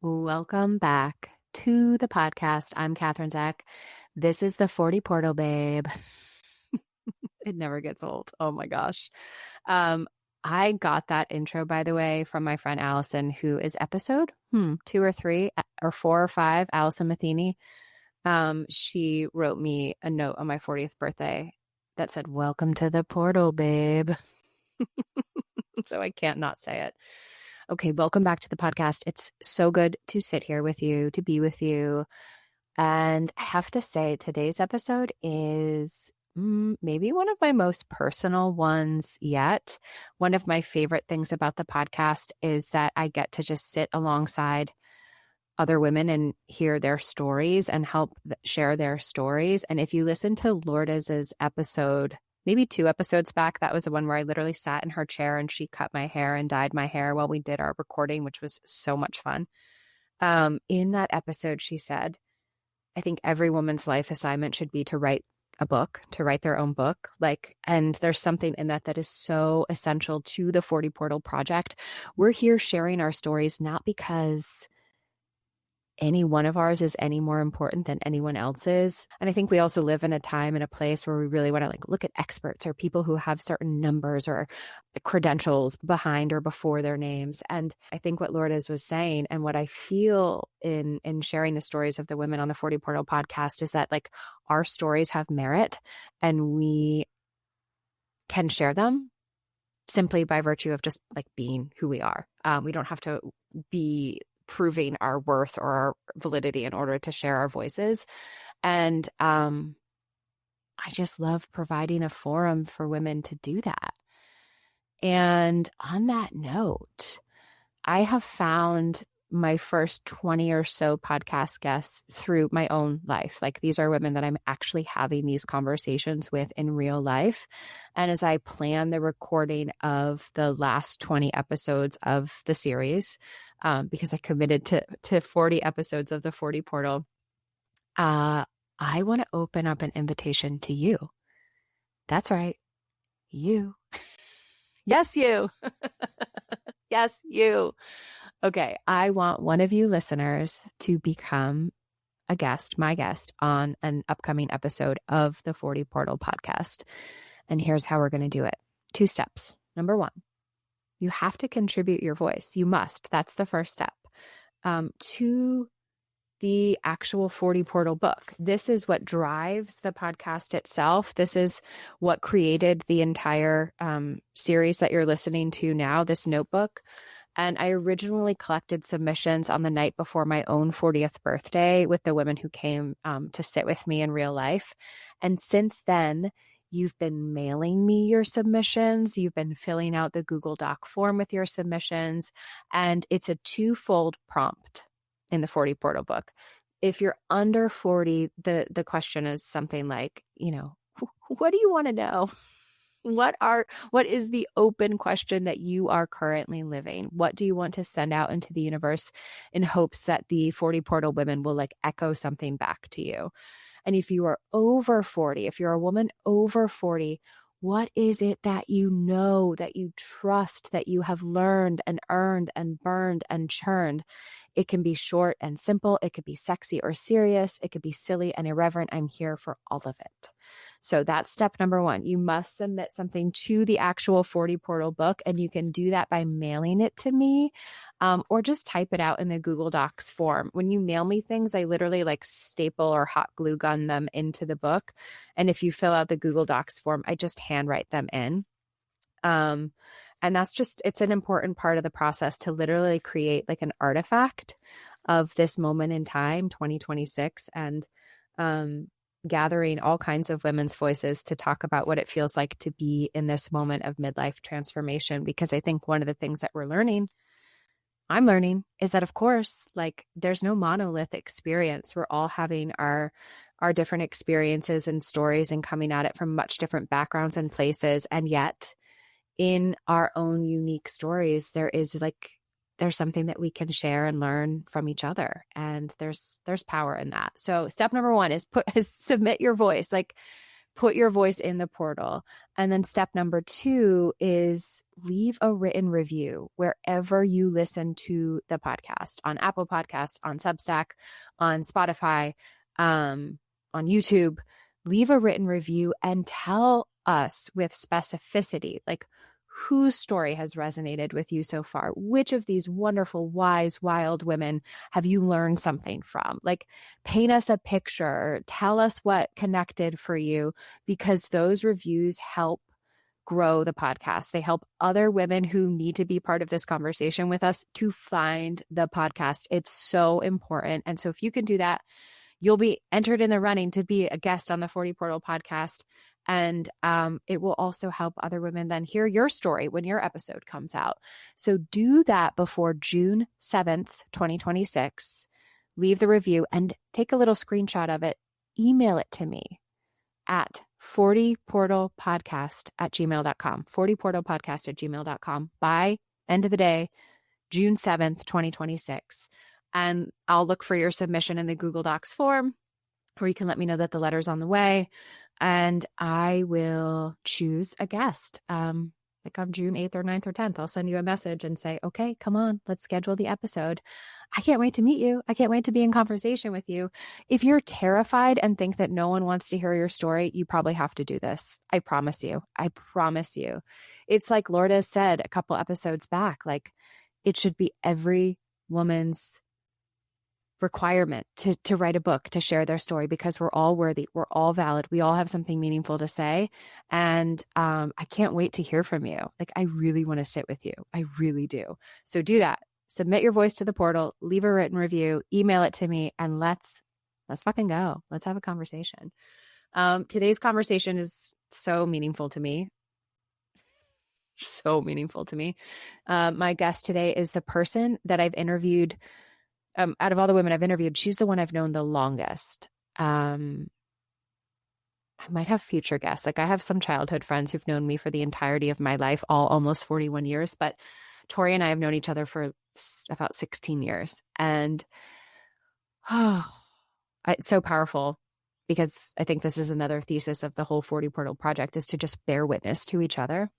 Welcome back to the podcast. I'm Catherine Zach. This is the 40 Portal Babe. It never gets old. Oh my gosh. I got that intro, by the way, from my friend Allison, who is episode 2 or 3 or 4 or 5, Allison Matheny. She wrote me a note on my 40th birthday that said, "Welcome to the portal, babe." So I can't not say it. Okay, welcome back to the podcast. It's so good to sit here with you, to be with you. And I have to say, today's episode is maybe one of my most personal ones yet. One of my favorite things about the podcast is that I get to just sit alongside other women and hear their stories and help share their stories. And if you listen to Lourdes's episode, maybe 2 episodes back, that was the one where I literally sat in her chair and she cut my hair and dyed my hair while we did our recording, which was so much fun. In that episode, she said, I think every woman's life assignment should be to write a book, to write their own book. And there's something in that is so essential to the 40 Portal Project. We're here sharing our stories, not because any one of ours is any more important than anyone else's. And I think we also live in a time and a place where we really want to look at experts or people who have certain numbers or credentials behind or before their names. And I think what Lourdes was saying and what I feel in sharing the stories of the women on the 40 Portal podcast is that our stories have merit and we can share them simply by virtue of just being who we are. We don't have to be proving our worth or our validity in order to share our voices. And I just love providing a forum for women to do that. And on that note, I have found my first 20 or so podcast guests through my own life. These are women that I'm actually having these conversations with in real life. And as I plan the recording of the last 20 episodes of the series, because I committed to 40 episodes of the 40 Portal, I want to open up an invitation to you. That's right. You. Yes, you. Yes, you. Okay, I want one of you listeners to become a guest, my guest, on an upcoming episode of the 40 Portal podcast. And here's how we're going to do it. 2 steps. Number 1, you have to contribute your voice. You must. That's the first step to the actual 40 Portal book. This is what drives the podcast itself. This is what created the entire series that you're listening to now, this notebook. And I originally collected submissions on the night before my own 40th birthday with the women who came to sit with me in real life. And since then, you've been mailing me your submissions. You've been filling out the Google Doc form with your submissions. And it's a 2-fold prompt in the 40 Portal book. If you're under 40, the question is something like, what do you want to know? What is the open question that you are currently living? What do you want to send out into the universe in hopes that the 40 Portal women will echo something back to you? And if you are over 40, if you're a woman over 40, what is it that you know, that you trust, that you have learned and earned and burned and churned? It can be short and simple. It could be sexy or serious. It could be silly and irreverent. I'm here for all of it. So that's step number 1. You must submit something to the actual 40 Portal book, and you can do that by mailing it to me or just type it out in the Google Docs form. When you mail me things, I literally staple or hot glue gun them into the book. And if you fill out the Google Docs form, I just handwrite them in. And that's it's an important part of the process to literally create an artifact of this moment in time, 2026, and gathering all kinds of women's voices to talk about what it feels like to be in this moment of midlife transformation. Because I think one of the things that I'm learning is that, of course, there's no monolith experience. We're all having our different experiences and stories and coming at it from much different backgrounds and places. And yet in our own unique stories, there's something that we can share and learn from each other. And there's power in that. So step number 1 is submit your voice. put your voice in the portal. And then step number 2 is leave a written review wherever you listen to the podcast, on Apple Podcasts, on Substack, on Spotify, on YouTube. Leave a written review and tell us with specificity, like, whose story has resonated with you so far? Which of these wonderful, wise, wild women have you learned something from? Like, paint us a picture, tell us what connected for you, because those reviews help grow the podcast. They help other women who need to be part of this conversation with us to find the podcast. It's so important. And so if you can do that, you'll be entered in the running to be a guest on the 40 Portal podcast. And it will also help other women then hear your story when your episode comes out. So do that before June 7th, 2026. Leave the review and take a little screenshot of it. Email it to me at 40portalpodcast@gmail.com, 40portalpodcast@gmail.com by end of the day, June 7th, 2026. And I'll look for your submission in the Google Docs form, where you can let me know that the letter's on the way. And I will choose a guest, like on June 8th or 9th or 10th. I'll send you a message and say, okay, come on, let's schedule the episode. I can't wait to meet you. I can't wait to be in conversation with you. If you're terrified and think that no one wants to hear your story, you probably have to do this. I promise you. I promise you. It's like Lourdes said a couple episodes back, like, it should be every woman's requirement to write a book, to share their story, because we're all worthy. We're all valid. We all have something meaningful to say. And I can't wait to hear from you. Like, I really want to sit with you. I really do. So do that. Submit your voice to the portal, leave a written review, email it to me, and let's fucking go. Let's have a conversation. Today's conversation is so meaningful to me. So meaningful to me. My guest today is the person that I've interviewed. Out of all the women I've interviewed, she's the one I've known the longest. I might have future guests. Like, I have some childhood friends who've known me for the entirety of my life, all almost 41 years. But Tori and I have known each other for about 16 years. And it's so powerful, because I think this is another thesis of the whole 40 Portal project, is to just bear witness to each other,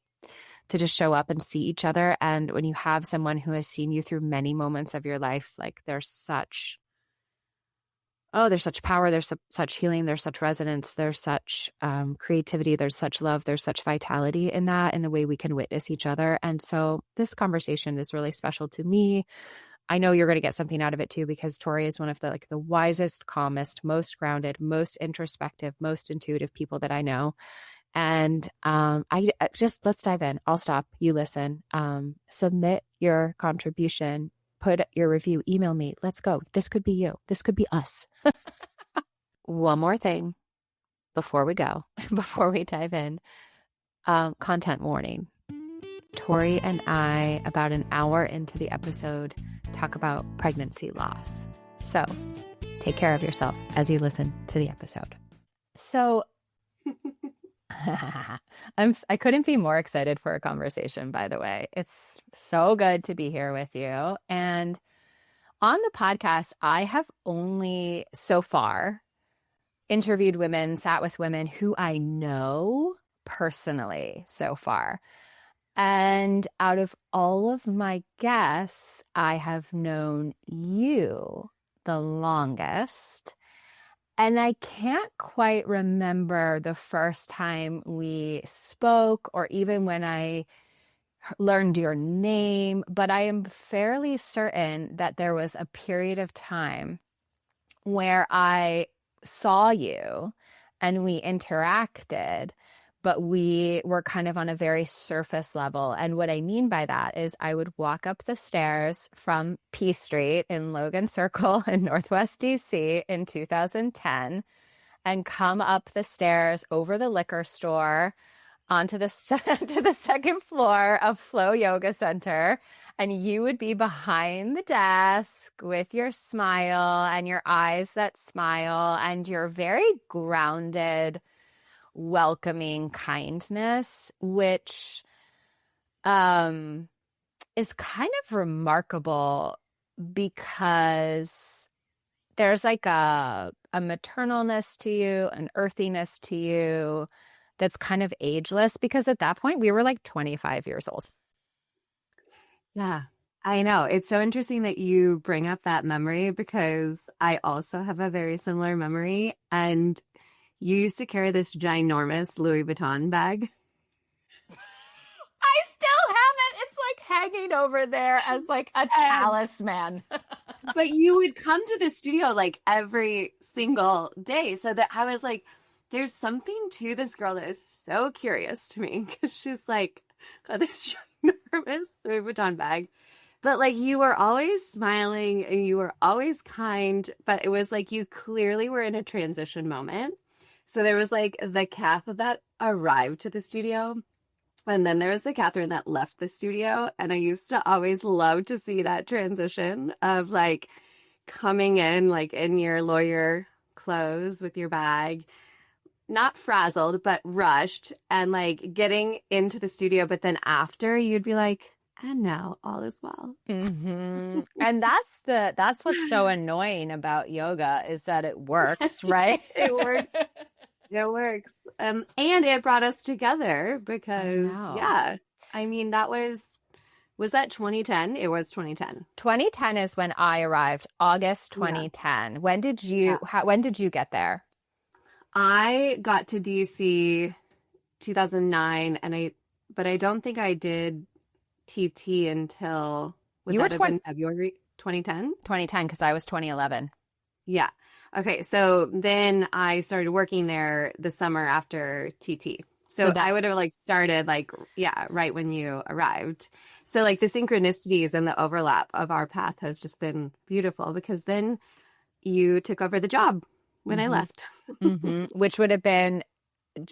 to just show up and see each other. And when you have someone who has seen you through many moments of your life, like, there's such power, there's such healing, there's such resonance, there's such creativity, there's such love, there's such vitality in that, in the way we can witness each other. And so this conversation is really special to me. I know you're going to get something out of it too, because Tori is one of the wisest, calmest, most grounded, most introspective, most intuitive people that I know. And I just, let's dive in. I'll stop. You listen. Submit your contribution. Put your review. Email me. Let's go. This could be you. This could be us. One more thing before we go, before we dive in. Content warning. Tori and I, about an hour into the episode, talk about pregnancy loss. So take care of yourself as you listen to the episode. So I couldn't be more excited for a conversation, by the way. It's so good to be here with you. And on the podcast, I have only so far interviewed women, sat with women who I know personally so far. And out of all of my guests, I have known you the longest. And I can't quite remember the first time we spoke, or even when I learned your name, but I am fairly certain that there was a period of time where I saw you and we interacted, but we were kind of on a very surface level. And what I mean by that is I would walk up the stairs from P Street in Logan Circle in Northwest DC in 2010 and come up the stairs over the liquor store onto the to the second floor of Flow Yoga Center. And you would be behind the desk with your smile and your eyes that smile and your very grounded, welcoming kindness, which is kind of remarkable, because there's like a maternalness to you, an earthiness to you that's kind of ageless, because at that point we were like 25 years old. Yeah, I know. It's so interesting that you bring up that memory because I also have a very similar memory. And you used to carry this ginormous Louis Vuitton bag. I still have it. It's like hanging over there as like a talisman. But you would come to the studio like every single day. So that I was like, there's something to this girl that is so curious to me because she's like got this ginormous Louis Vuitton bag. But like you were always smiling and you were always kind, but it was like you clearly were in a transition moment. So there was like the Cath that arrived to the studio, and then there was the Catherine that left the studio. And I used to always love to see that transition of like coming in like in your lawyer clothes with your bag, not frazzled, but rushed, and like getting into the studio. But then after you'd be like, and now all is well. Mm-hmm. And that's what's so annoying about yoga is that it works, right? It works. It works. And it brought us together because, yeah, I mean, was that 2010? It was 2010. 2010 is when I arrived, August 2010. Yeah. When did you get there? I got to DC 2009, but I don't think I did TT until February 2010? 2010, because I was 2011. Yeah. Okay. So then I started working there the summer after TT. So I would have like started like, yeah, right when you arrived. So like the synchronicities and the overlap of our path has just been beautiful because then you took over the job when I left. Which would have been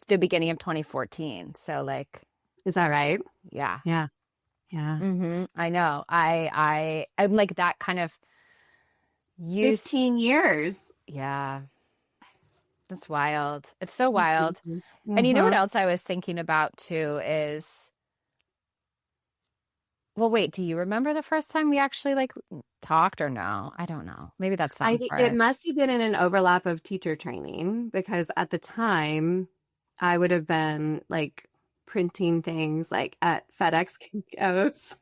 the beginning of 2014. So like, is that right? Yeah. Yeah. Yeah. I know. I'm like that kind of 15 years. Yeah. That's wild. It's so wild. And you know what else I was thinking about too is, well, wait, do you remember the first time we actually like talked or no? I don't know. Maybe that's not it must have been in an overlap of teacher training because at the time I would have been like printing things like at FedEx Kinko's,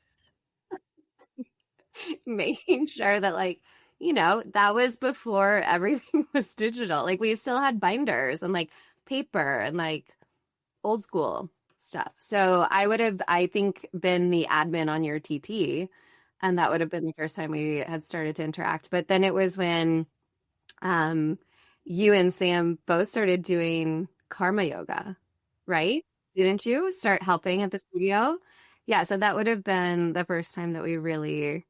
making sure that like, you know, that was before everything was digital. Like we still had binders and like paper and like old school stuff. So I would have, I think, been the admin on your TT, and that would have been the first time we had started to interact. But then it was when you and Sam both started doing karma yoga, right? Didn't you start helping at the studio? Yeah, so that would have been the first time that we really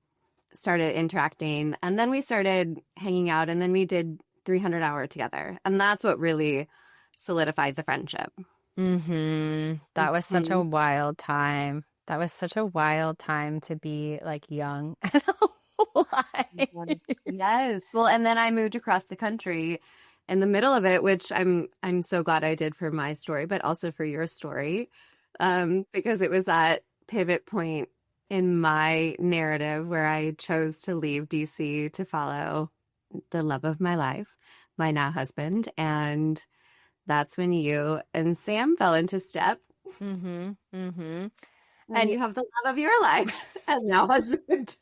started interacting. And then we started hanging out, and then we did 300 Hour together. And that's what really solidified the friendship. That was such a wild time. That was such a wild time to be like young and alive. Yes. Well, and then I moved across the country in the middle of it, which I'm so glad I did for my story, but also for your story, because it was that pivot point in my narrative where I chose to leave DC to follow the love of my life, my now husband. And that's when you and Sam fell into step. And you have the love of your life as now husband.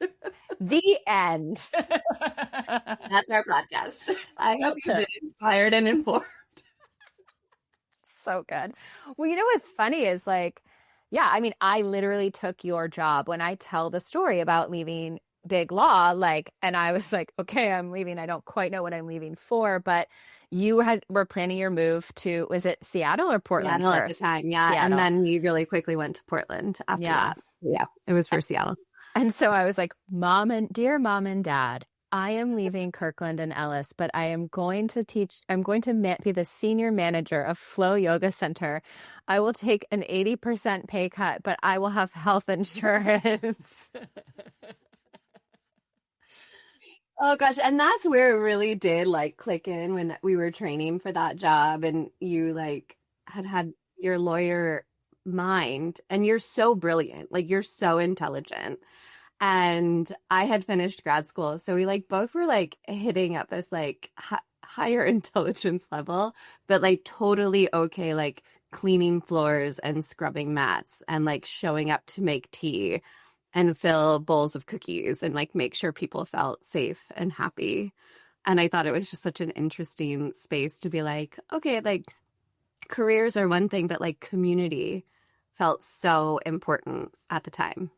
The end. That's our podcast. I hope you've been inspired and informed. So good. Well, you know what's funny is like, yeah, I mean, I literally took your job when I tell the story about leaving Big Law, like, and I was like, okay, I'm leaving. I don't quite know what I'm leaving for, but you were planning your move to, was it Seattle or Portland Seattle first? at the time, yeah. Seattle. And then you really quickly went to Portland after that. Yeah, it was for Seattle. And so I was like, dear mom and dad, I am leaving Kirkland and Ellis, but I am going to be the senior manager of Flow Yoga Center. I will take an 80% pay cut, but I will have health insurance. Oh gosh, and that's where it really did like click in when we were training for that job, and you like had your lawyer mind, and you're so brilliant, like you're so intelligent, And I had finished grad school. So we like both were like hitting at this like higher intelligence level, but like totally okay, like cleaning floors and scrubbing mats and like showing up to make tea and fill bowls of cookies and like make sure people felt safe and happy. And I thought it was just such an interesting space to be like, okay, like careers are one thing, but like community felt so important at the time.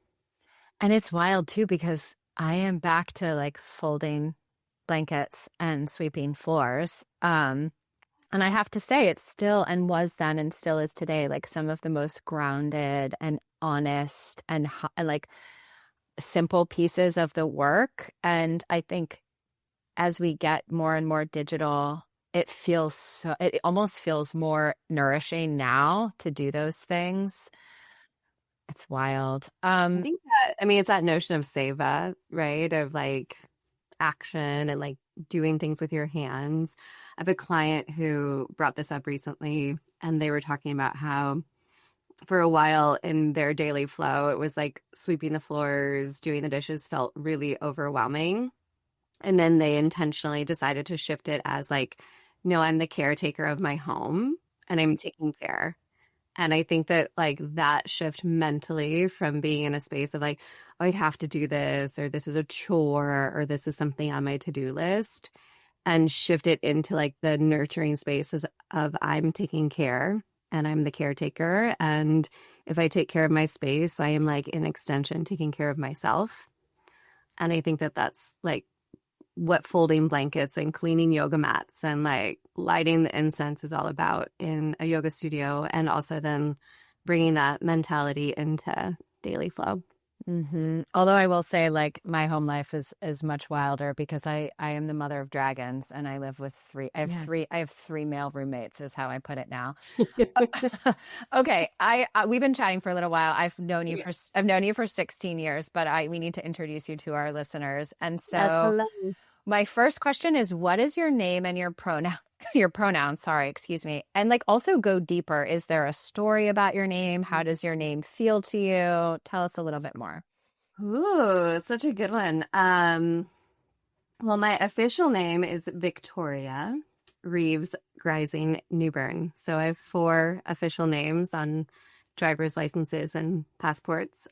And it's wild too, because I am back to like folding blankets and sweeping floors. And I have to say, it's still and was then and still is today, like some of the most grounded and honest and like simple pieces of the work. And I think as we get more and more digital, it almost feels more nourishing now to do those things. It's wild. I think that, I mean, it's that notion of seva, right? Of like action and like doing things with your hands. I have a client who brought this up recently, and they were talking about how for a while in their daily flow, it was like sweeping the floors, doing the dishes felt really overwhelming. And then they intentionally decided to shift it as like, no, I'm the caretaker of my home and I'm taking care. And I think that like that shift mentally from being in a space of like, oh, I have to do this, or this is a chore, or this is something on my to-do list, and shift it into like the nurturing spaces of I'm taking care and I'm the caretaker. And if I take care of my space, I am like in extension taking care of myself. And I think that that's like what folding blankets and cleaning yoga mats and like lighting the incense is all about in a yoga studio, and also then bringing that mentality into daily flow. Although I will say, like, my home life is much wilder because I am the mother of dragons, and I live with three. Yes. I have three male roommates, is how I put it now. Okay, we've been chatting for a little while. I've known you for 16 years, but we need to introduce you to our listeners. And Yes, so hello. my first question is, what is your name and your pronoun? Your pronouns, sorry, excuse me. And like also go deeper. Is there a story about your name? How does your name feel to you? Tell us a little bit more. Ooh, such a good one. Well, my official name is Victoria Reeves Grising Newburn. So I have four official names on driver's licenses and passports.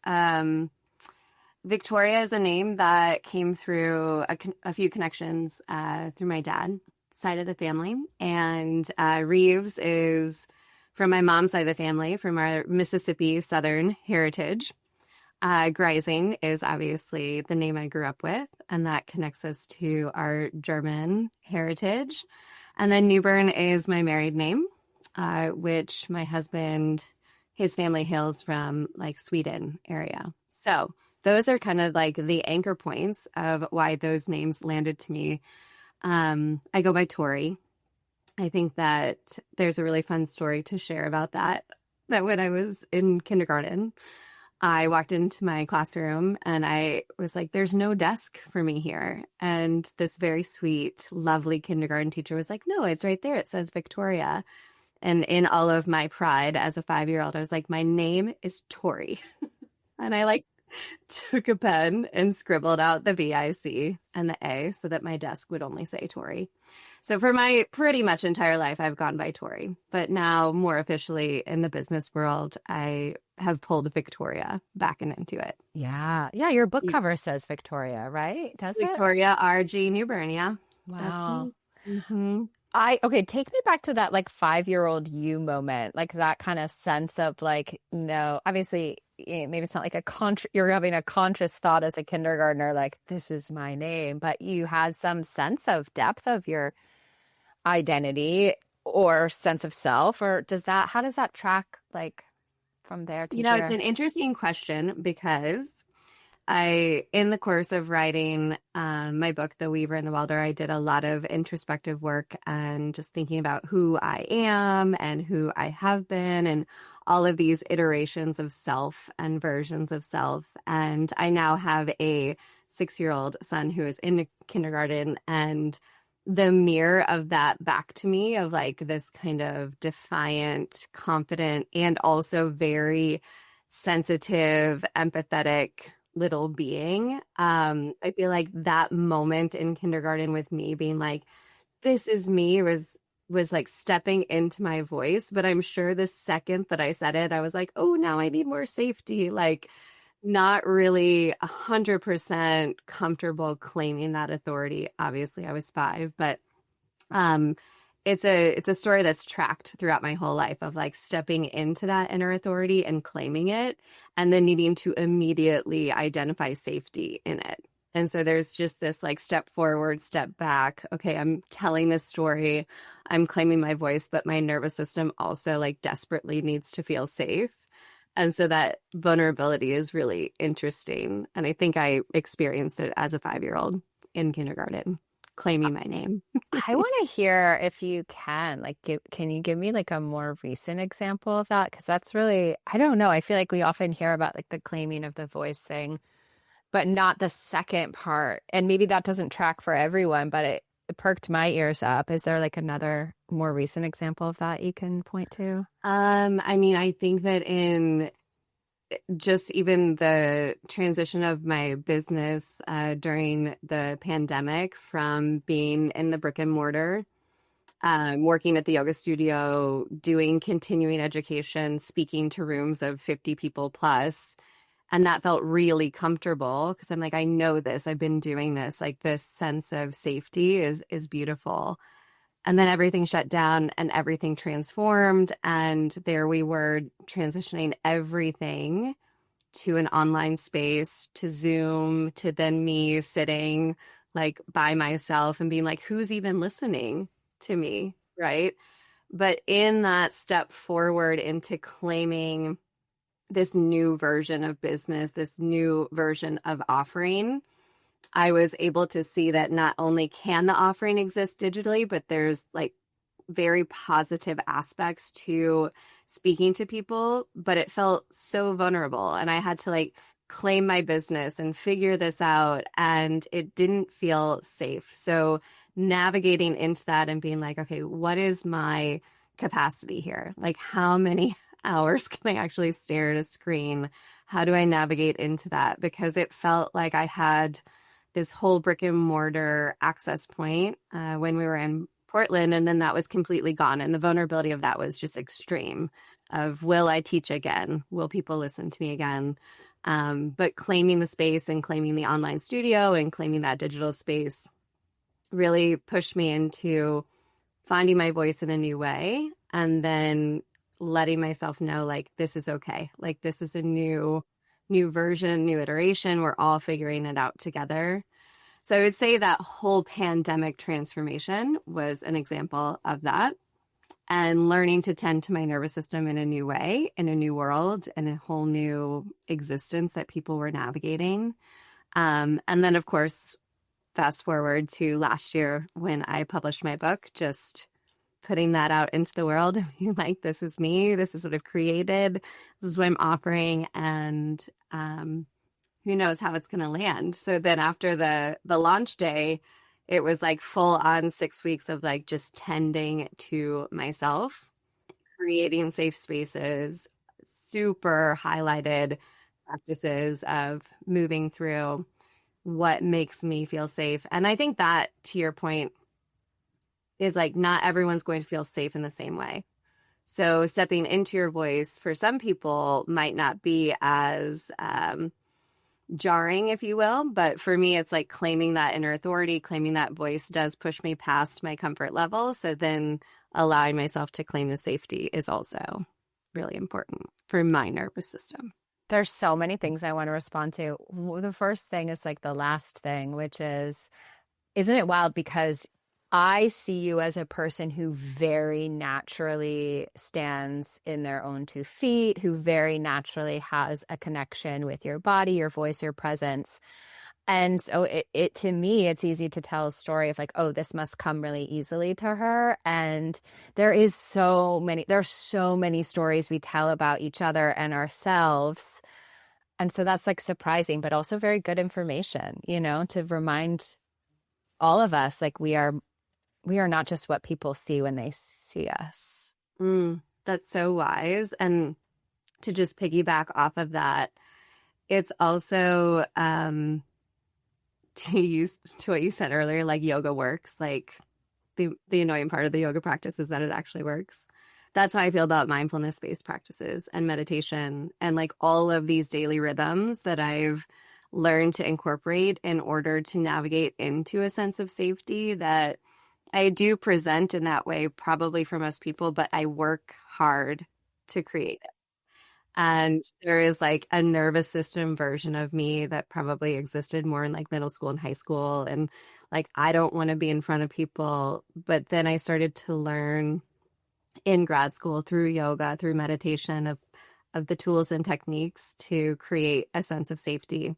Victoria is a name that came through a few connections through my dad side of the family. And Reeves is from my mom's side of the family, from our Mississippi Southern heritage. Grising is obviously the name I grew up with, and that connects us to our German heritage. And then Newburn is my married name, which my husband, his family hails from like Sweden area. So those are kind of like the anchor points of why those names landed to me. I go by Tori. I think that there's a really fun story to share about that when I was in kindergarten, I walked into my classroom and I was like, there's no desk for me here. And this very sweet, lovely kindergarten teacher was like, no, it's right there. It says Victoria. And in all of my pride as a 5-year-old, I was like, my name is Tori. And I like took a pen and scribbled out the VIC and the A so that my desk would only say Tori. So for my pretty much entire life, I've gone by Tori. But now more officially in the business world, I have pulled Victoria back into it. Yeah. Yeah. Your book cover says Victoria, right? Does it? Victoria R.G. Newburn. Yeah. Wow. Mm-hmm. Okay, take me back to that like 5-year-old you moment, like that kind of sense of like, no, obviously maybe it's not like you're having a conscious thought as a kindergartner, like this is my name, but you had some sense of depth of your identity or sense of self, or how does that track like from there to here? It's an interesting question because in the course of writing my book, The Weaver and the Welder, I did a lot of introspective work and just thinking about who I am and who I have been and all of these iterations of self and versions of self. And I now have a 6-year-old son who is in kindergarten, and the mirror of that back to me of like this kind of defiant, confident, and also very sensitive, empathetic little being. I feel like that moment in kindergarten with me being like, this is me was like stepping into my voice. But I'm sure the second that I said it, I was like, oh, now I need more safety. Like, not really 100% comfortable claiming that authority. Obviously, I was 5, but um, it's a story that's tracked throughout my whole life of like stepping into that inner authority and claiming it, and then needing to immediately identify safety in it. And so there's just this like step forward, step back. Okay, I'm telling this story, I'm claiming my voice, but my nervous system also like desperately needs to feel safe. And so that vulnerability is really interesting. And I think I experienced it as a 5-year-old in kindergarten, claiming my name. I want to hear if you can, like, can you give me like a more recent example of that? Because that's really, I don't know. I feel like we often hear about like the claiming of the voice thing, but not the second part. And maybe that doesn't track for everyone, but it perked my ears up. Is there like another more recent example of that you can point to? I mean, I think that in just even the transition of my business during the pandemic from being in the brick and mortar, working at the yoga studio, doing continuing education, speaking to rooms of 50 people plus. And that felt really comfortable because I'm like, I know this, I've been doing this. Like this sense of safety is beautiful. And then everything shut down and everything transformed. And there we were transitioning everything to an online space, to Zoom, to then me sitting like by myself and being like, who's even listening to me? Right. But in that step forward into claiming this new version of business, this new version of offering, I was able to see that not only can the offering exist digitally, but there's like very positive aspects to speaking to people, but it felt so vulnerable. And I had to like claim my business and figure this out. And it didn't feel safe. So navigating into that and being like, okay, what is my capacity here? Like, how many hours can I actually stare at a screen? How do I navigate into that? Because it felt like I had this whole brick and mortar access point when we were in Portland, and then that was completely gone. And the vulnerability of that was just extreme of, will I teach again? Will people listen to me again? But claiming the space and claiming the online studio and claiming that digital space really pushed me into finding my voice in a new way, and then letting myself know, like, this is okay. Like, this is a new version, new iteration. We're all figuring it out together. So I would say that whole pandemic transformation was an example of that, and learning to tend to my nervous system in a new way, in a new world, and a whole new existence that people were navigating. And then, of course, fast forward to last year when I published my book, just putting that out into the world and being like, this is me, this is what I've created, this is what I'm offering, and who knows how it's going to land. So then after the launch day, it was like full on 6 weeks of like just tending to myself, creating safe spaces, super highlighted practices of moving through what makes me feel safe. And I think that, to your point, is like not everyone's going to feel safe in the same way. So stepping into your voice for some people might not be as jarring, if you will. But for me, it's like claiming that inner authority, claiming that voice does push me past my comfort level. So then allowing myself to claim the safety is also really important for my nervous system. There's so many things I want to respond to. The first thing is like the last thing, which is, isn't it wild? Because I see you as a person who very naturally stands in their own 2 feet, who very naturally has a connection with your body, your voice, your presence. And so it to me, it's easy to tell a story of like, oh, this must come really easily to her. And there's so many stories we tell about each other and ourselves. And so that's like surprising, but also very good information, to remind all of us, like we are not just what people see when they see us. That's so wise. And to just piggyback off of that, it's also to what you said earlier, like yoga works. Like the annoying part of the yoga practice is that it actually works. That's how I feel about mindfulness based practices and meditation and like all of these daily rhythms that I've learned to incorporate in order to navigate into a sense of safety that I do present in that way, probably for most people, but I work hard to create it. And there is like a nervous system version of me that probably existed more in like middle school and high school. And like, I don't want to be in front of people. But then I started to learn in grad school through yoga, through meditation of the tools and techniques to create a sense of safety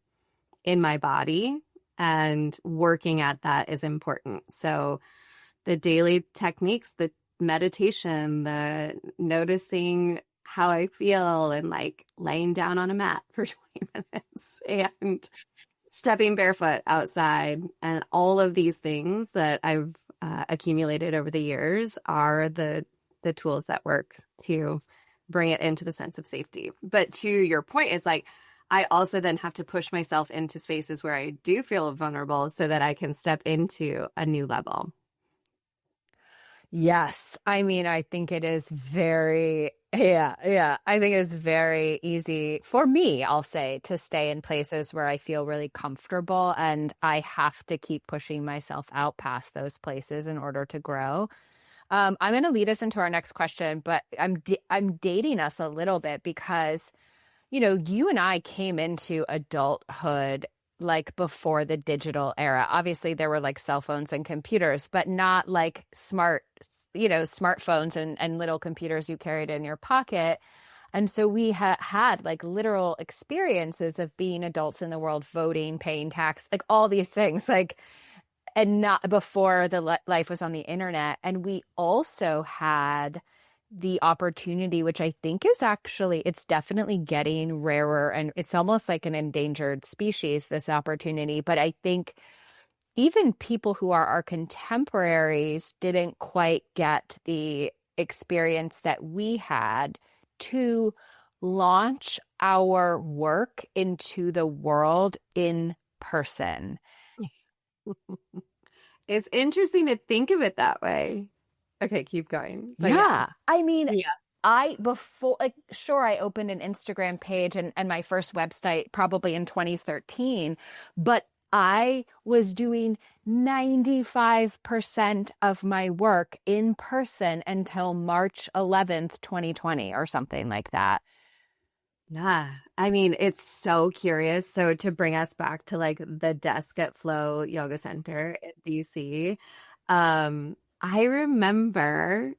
in my body. And working at that is important. So the daily techniques, the meditation, the noticing how I feel and like laying down on a mat for 20 minutes and stepping barefoot outside and all of these things that I've accumulated over the years are the tools that work to bring it into the sense of safety. But to your point, it's like I also then have to push myself into spaces where I do feel vulnerable so that I can step into a new level. Yes. I mean, I think it is very, yeah. I think it's very easy for me, I'll say, to stay in places where I feel really comfortable. And I have to keep pushing myself out past those places in order to grow. I'm going to lead us into our next question, but I'm dating us a little bit because, you know, you and I came into adulthood like before the digital era. Obviously, there were like cell phones and computers, but not like smartphones and little computers you carried in your pocket. And so we had like literal experiences of being adults in the world, voting, paying tax, like all these things, like, and not before the life was on the internet. And we also had the opportunity, which I think is actually, it's definitely getting rarer and it's almost like an endangered species, this opportunity. But I think even people who are our contemporaries didn't quite get the experience that we had to launch our work into the world in person. It's interesting to think of it that way. Okay, keep going. But Yeah. I mean, yeah. sure, I opened an Instagram page and my first website probably in 2013, but I was doing 95% of my work in person until March 11th, 2020 or something like that. Yeah. I mean, it's so curious. So to bring us back to like the desk at Flow Yoga Center at DC, I remember,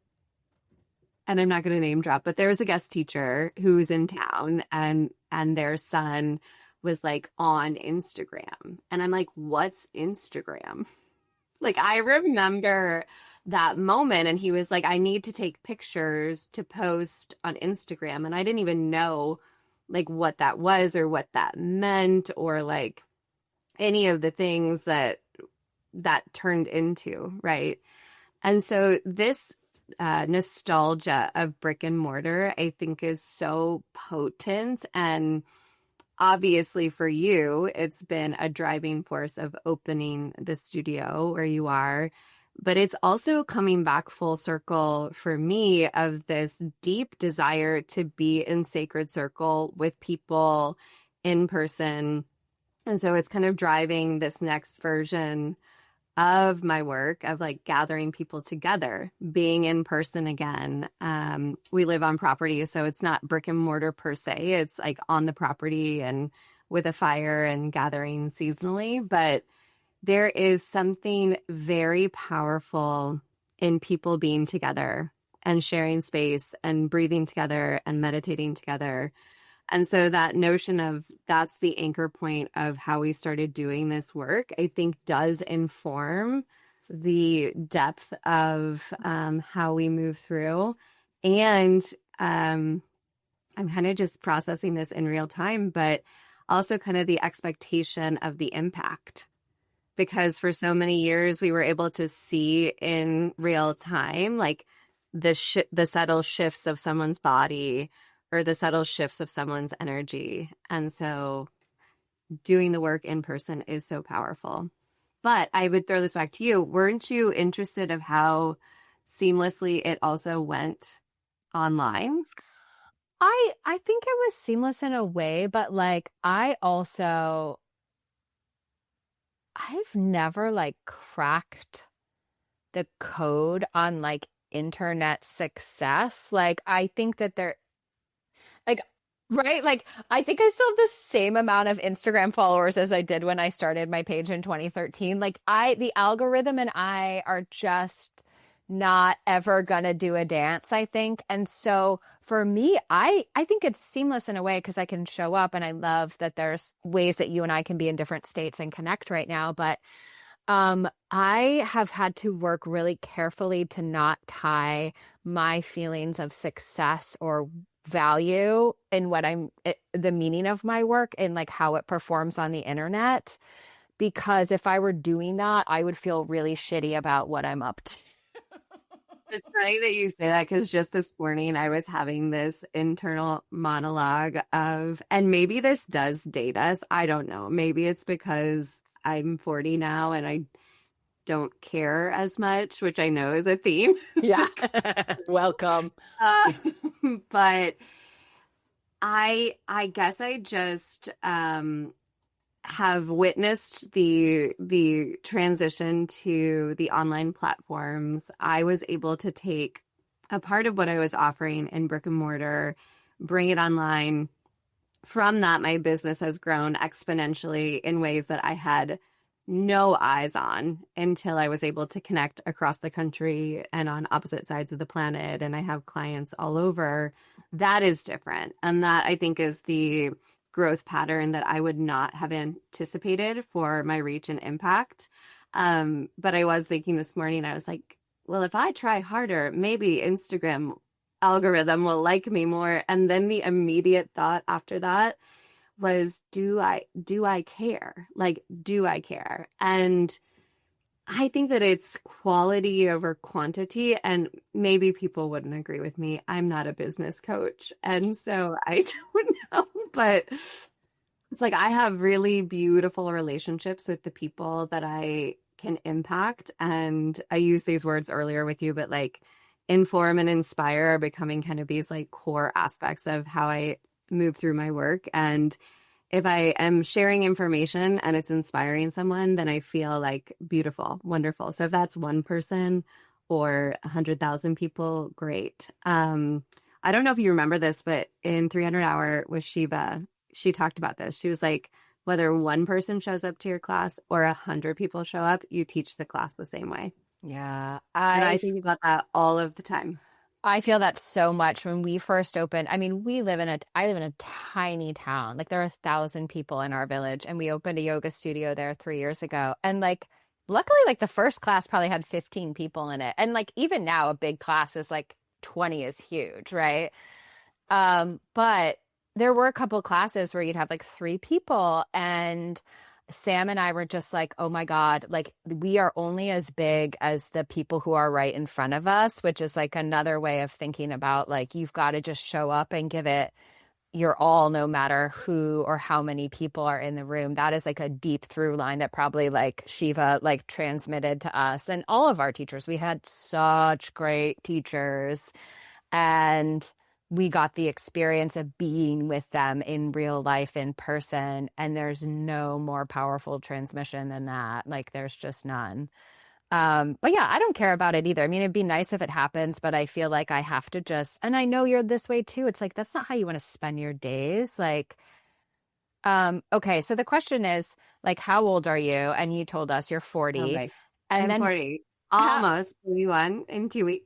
and I'm not going to name drop, but there was a guest teacher who was in town and their son was like on Instagram. And I'm like, what's Instagram? Like I remember that moment and he was like, I need to take pictures to post on Instagram. And I didn't even know like what that was or what that meant or like any of the things that turned into, right? And so this nostalgia of brick and mortar, I think, is so potent. And obviously for you, it's been a driving force of opening the studio where you are. But it's also coming back full circle for me of this deep desire to be in sacred circle with people in person. And so it's kind of driving this next version of my work of like gathering people together, being in person again. We live on property, so it's not brick and mortar per se. It's like on the property and with a fire and gathering seasonally. But there is something very powerful in people being together and sharing space and breathing together and meditating together. And so that notion of that's the anchor point of how we started doing this work, I think does inform the depth of how we move through. And I'm kind of just processing this in real time, but also kind of the expectation of the impact. Because for so many years, we were able to see in real time, like the subtle shifts of someone's body or the subtle shifts of someone's energy. And so doing the work in person is so powerful. But I would throw this back to you. Weren't you interested of how seamlessly it also went online? I think it was seamless in a way, but like I've never like cracked the code on like internet success. Like I think that like right? Like I think I still have the same amount of Instagram followers as I did when I started my page in 2013. Like the algorithm and I are just not ever gonna do a dance, I think. And so for me, I think it's seamless in a way because I can show up and I love that there's ways that you and I can be in different states and connect right now. But I have had to work really carefully to not tie my feelings of success or value in the meaning of my work and like how it performs on the internet. Because if I were doing that, I would feel really shitty about what I'm up to. It's funny that you say that because just this morning I was having this internal monologue of, and maybe this does date us. I don't know. Maybe it's because I'm 40 now and I don't care as much, which I know is a theme. Yeah. Welcome. But I guess I just have witnessed the transition to the online platforms. I was able to take a part of what I was offering in brick and mortar, bring it online. From that, my business has grown exponentially in ways that I had no eyes on until I was able to connect across the country and on opposite sides of the planet. And I have clients all over. That is different. And that I think is the growth pattern that I would not have anticipated for my reach and impact. But I was thinking this morning, I was like, well, if I try harder, maybe Instagram algorithm will like me more. And then the immediate thought after that was, do I care? Like, do I care? And I think that it's quality over quantity. And maybe people wouldn't agree with me. I'm not a business coach. And so I don't know. But it's like I have really beautiful relationships with the people that I can impact. And I used these words earlier with you, but like inform and inspire are becoming kind of these like core aspects of how I move through my work. And if I am sharing information and it's inspiring someone, then I feel like beautiful, wonderful. So if that's one person or 100,000 people, great. I don't know if you remember this, but in 300 Hour with Shiva, she talked about this. She was like, whether one person shows up to your class or 100 people show up, you teach the class the same way. Yeah. And I think about that all of the time. I feel that so much when we first opened. I mean, I live in a tiny town. Like there are 1,000 people in our village, and we opened a yoga studio there 3 years ago. And like, luckily, like the first class probably had 15 people in it. And like, even now a big class is like 20 is huge, right? But there were a couple classes where you'd have like 3 people, and Sam and I were just like, oh my God, like we are only as big as the people who are right in front of us, which is like another way of thinking about like, you've got to just show up and give it your all, no matter who or how many people are in the room. That is like a deep through line that probably like Shiva like transmitted to us and all of our teachers. We had such great teachers, and we got the experience of being with them in real life in person. And there's no more powerful transmission than that. Like there's just none. But yeah, I don't care about it either. I mean, it'd be nice if it happens, but I feel like I have to just, and I know you're this way too. It's like, that's not how you want to spend your days. Like, okay. So the question is like, how old are you? And you told us you're 40. Okay. And I'm then 40, almost 41 in 2 weeks.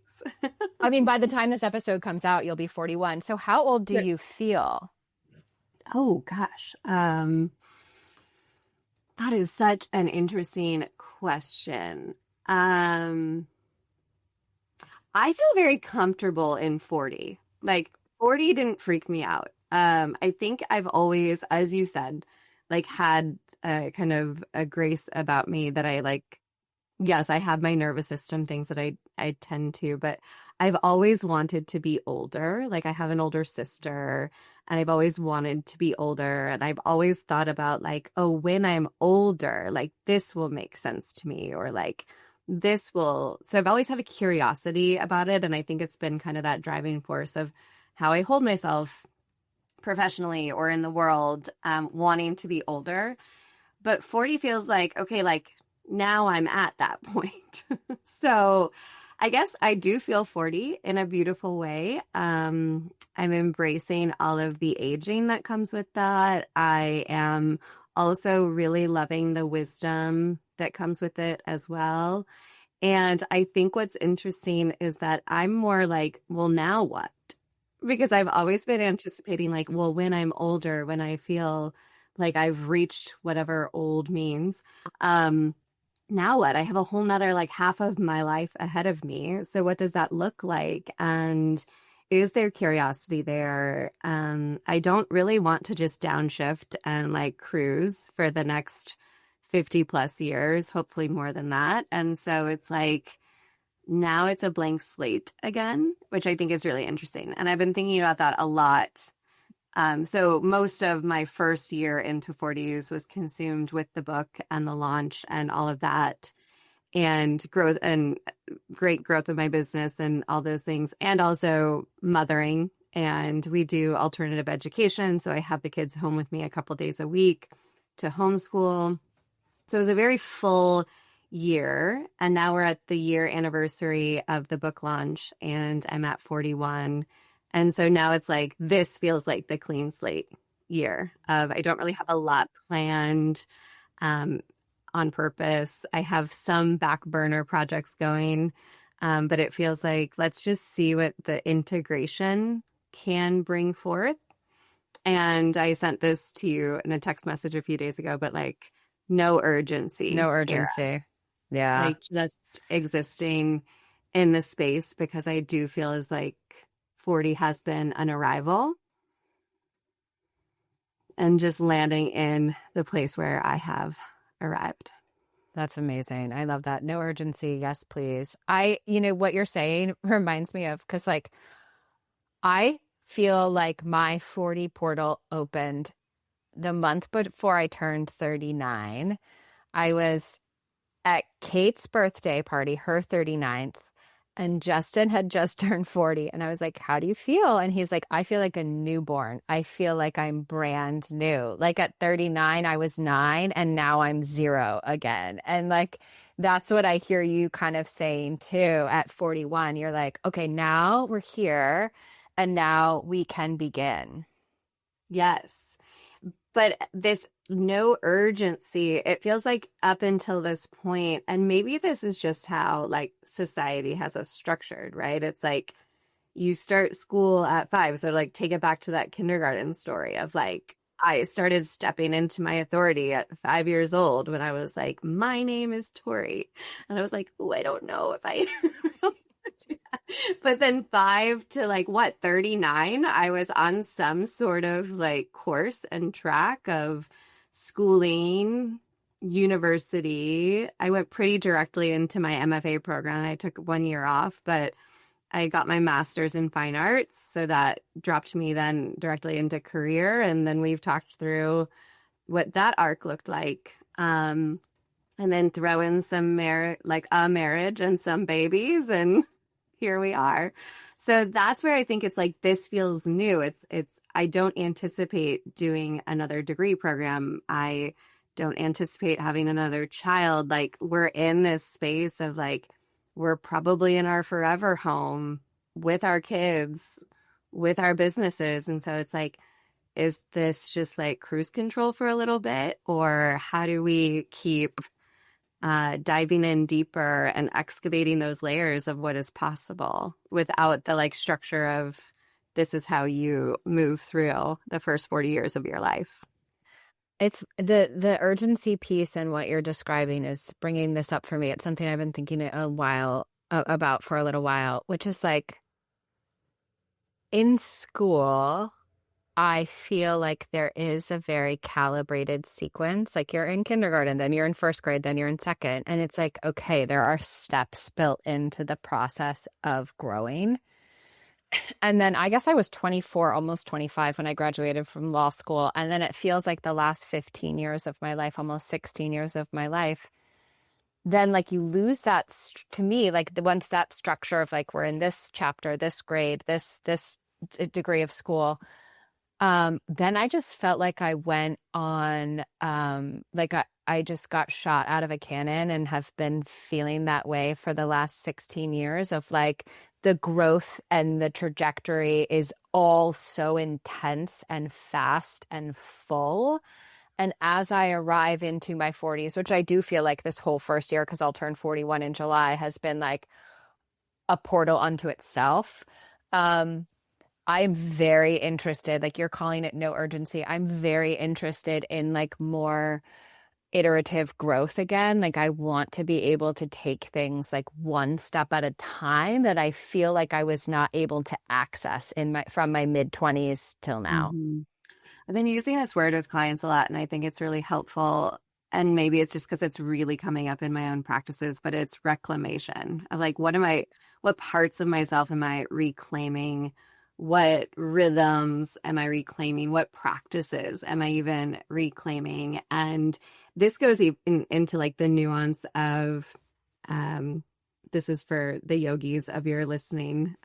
I mean, by the time this episode comes out, you'll be 41. So how old do you feel? Oh gosh. That is such an interesting question. I feel very comfortable in 40. Like 40 didn't freak me out. I think I've always, as you said, like had a kind of a grace about me that I like. Yes, I have my nervous system things that I tend to, but I've always wanted to be older. Like I have an older sister, and I've always wanted to be older. And I've always thought about like, oh, when I'm older, like this will make sense to me, or like this will. So I've always had a curiosity about it. And I think it's been kind of that driving force of how I hold myself professionally or in the world, wanting to be older. But 40 feels like, okay, like now I'm at that point. So I guess I do feel 40 in a beautiful way. I'm embracing all of the aging that comes with that. I am also really loving the wisdom that comes with it as well. And I think what's interesting is that I'm more like, well, now what? Because I've always been anticipating, like, well, when I'm older, when I feel like I've reached whatever old means, now what? I have a whole nother like half of my life ahead of me. So what does that look like? And is there curiosity there? I don't really want to just downshift and like cruise for the next 50 plus years, hopefully more than that. And so it's like, now it's a blank slate again, which I think is really interesting. And I've been thinking about that a lot. So most of my first year into 40s was consumed with the book and the launch and all of that, and growth and great growth of my business and all those things, and also mothering. And we do alternative education. So I have the kids home with me a couple days a week to homeschool. So it was a very full year. And now we're at the year anniversary of the book launch, and I'm at 41. And so now it's like, this feels like the clean slate year of, I don't really have a lot planned on purpose. I have some back burner projects going, but it feels like, let's just see what the integration can bring forth. And I sent this to you in a text message a few days ago, but like no urgency. No urgency. Here. Yeah. Like just existing in the space, because I do feel as like 40 has been an arrival, and just landing in the place where I have arrived. That's amazing. I love that. No urgency. Yes, please. What you're saying reminds me of, because like, I feel like my 40 portal opened the month before I turned 39. I was at Kate's birthday party, her 39th, and Justin had just turned 40. And I was like, how do you feel? And he's like, I feel like a newborn. I feel like I'm brand new. Like at 39, I was 9, and now I'm 0 again. And like, that's what I hear you kind of saying too. At 41, you're like, okay, now we're here, and now we can begin. Yes. But this no urgency, it feels like up until this point, and maybe this is just how like society has us structured, right? It's like you start school at 5. So like take it back to that kindergarten story of like, I started stepping into my authority at 5 years old when I was like, my name is Tori. And I was like, oh, I don't know if I really do that. But then 5 to like what, 39, I was on some sort of like course and track of schooling, university. I went pretty directly into my MFA program. I took 1 year off, but I got my master's in fine arts. So that dropped me then directly into career. And then we've talked through what that arc looked like. And then throw in some marriage and some babies, and here we are. So that's where I think it's like, this feels new. I don't anticipate doing another degree program. I don't anticipate having another child. Like, we're in this space of like, we're probably in our forever home with our kids, with our businesses. And so it's like, is this just like cruise control for a little bit? Or how do we keep diving in deeper and excavating those layers of what is possible without the like structure of, this is how you move through the first 40 years of your life? It's the urgency piece, and what you're describing is bringing this up for me. It's something I've been thinking about for a little while, which is like, in school, I feel like there is a very calibrated sequence. Like, you're in kindergarten, then you're in first grade, then you're in second. And it's like, okay, there are steps built into the process of growing. And then I guess I was 24, almost 25 when I graduated from law school. And then it feels like the last 15 years of my life, almost 16 years of my life, then like you lose that, to me, like once that structure of like, we're in this chapter, this grade, this degree of school, then I just felt like I went on, like I just got shot out of a cannon and have been feeling that way for the last 16 years of like the growth and the trajectory is all so intense and fast and full. And as I arrive into my 40s, which I do feel like this whole first year, because I'll turn 41 in July, has been like a portal unto itself. I'm very interested, like you're calling it no urgency. I'm very interested in like more iterative growth again. Like I want to be able to take things like one step at a time that I feel like I was not able to access from my mid 20s till now. Mm-hmm. I've been using this word with clients a lot, and I think it's really helpful. And maybe it's just because it's really coming up in my own practices, but it's reclamation of like, what parts of myself am I reclaiming? What rhythms am I reclaiming? What practices am I even reclaiming? And this goes into like the nuance of, this is for the yogis of your listening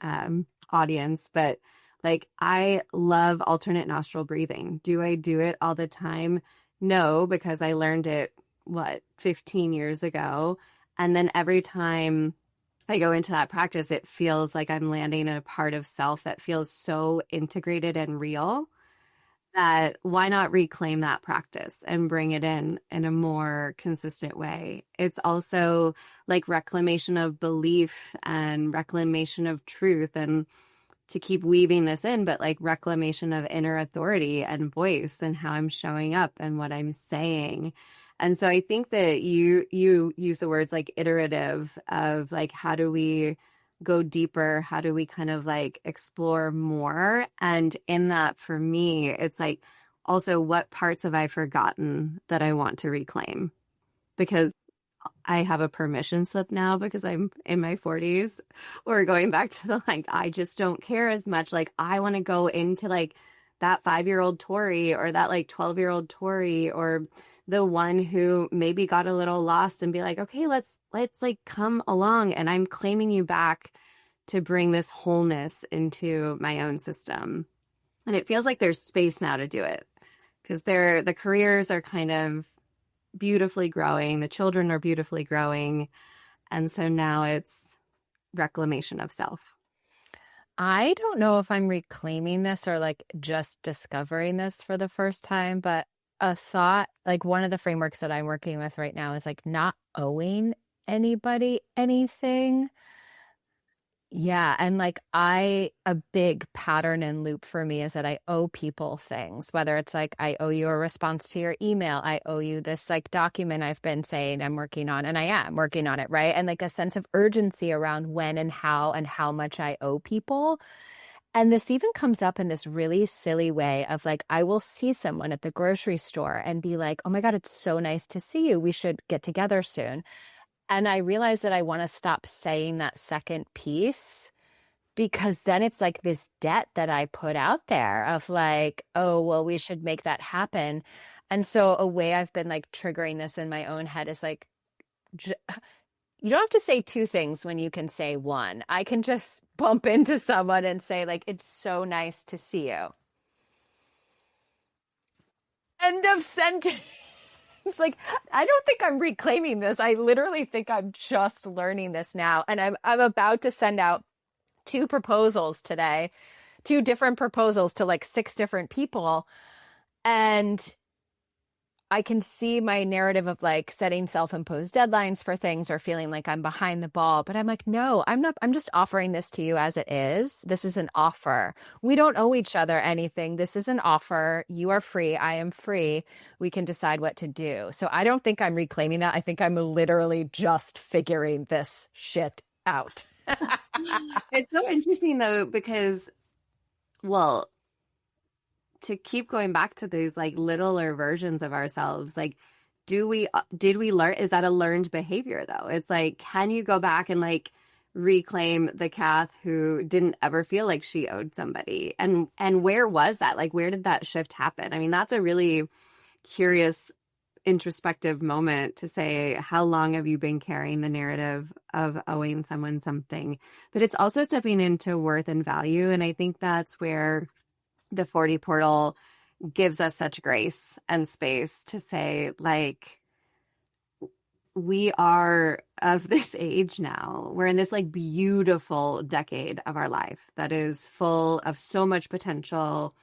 audience, but like I love alternate nostril breathing. Do I do it all the time? No, because I learned it, 15 years ago. And then every time I go into that practice, it feels like I'm landing in a part of self that feels so integrated and real that why not reclaim that practice and bring it in a more consistent way? It's also like reclamation of belief and reclamation of truth, and to keep weaving this in, but like reclamation of inner authority and voice and how I'm showing up and what I'm saying. And so I think that you use the words like iterative of like, how do we go deeper? How do we kind of like explore more? And in that, for me, it's like also what parts have I forgotten that I want to reclaim? Because I have a permission slip now because I'm in my 40s, or going back to the like, I just don't care as much. Like I want to go into like that 5-year-old Tori, or that like 12-year-old Tori, or the one who maybe got a little lost, and be like, okay, let's like come along, and I'm claiming you back to bring this wholeness into my own system. And it feels like there's space now to do it, because the careers are kind of beautifully growing, the children are beautifully growing, and so now it's reclamation of self. I don't know if I'm reclaiming this or like just discovering this for the first time, but a thought, like one of the frameworks that I'm working with right now is like not owing anybody anything. Yeah. And like a big pattern and loop for me is that I owe people things, whether it's like I owe you a response to your email. I owe you this like document I've been saying I'm working on, and I am working on it. Right. And like a sense of urgency around when and how much I owe people. And this even comes up in this really silly way of like, I will see someone at the grocery store and be like, oh my God, it's so nice to see you. We should get together soon. And I realize that I want to stop saying that second piece, because then it's like this debt that I put out there of like, oh, well, we should make that happen. And so a way I've been like triggering this in my own head is like, you don't have to say two things when you can say one. I can just bump into someone and say like, it's so nice to see you. End of sentence. It's like, I don't think I'm reclaiming this. I literally think I'm just learning this now. And I'm about to send out 2 proposals today, 2 different proposals to like 6 different people. And I can see my narrative of like setting self-imposed deadlines for things or feeling like I'm behind the ball. But I'm like, no, I'm not. I'm just offering this to you as it is. This is an offer. We don't owe each other anything. This is an offer. You are free. I am free. We can decide what to do. So I don't think I'm reclaiming that. I think I'm literally just figuring this shit out. It's so interesting though, because, well, to keep going back to these like littler versions of ourselves, like did we learn, is that a learned behavior though? It's like, can you go back and like reclaim the Cath who didn't ever feel like she owed somebody. And where was that? Like, where did that shift happen? I mean, that's a really curious introspective moment to say, how long have you been carrying the narrative of owing someone something? But it's also stepping into worth and value. And I think that's where the 40 portal gives us such grace and space to say, like, we are of this age now. We're in this like beautiful decade of our life that is full of so much potential,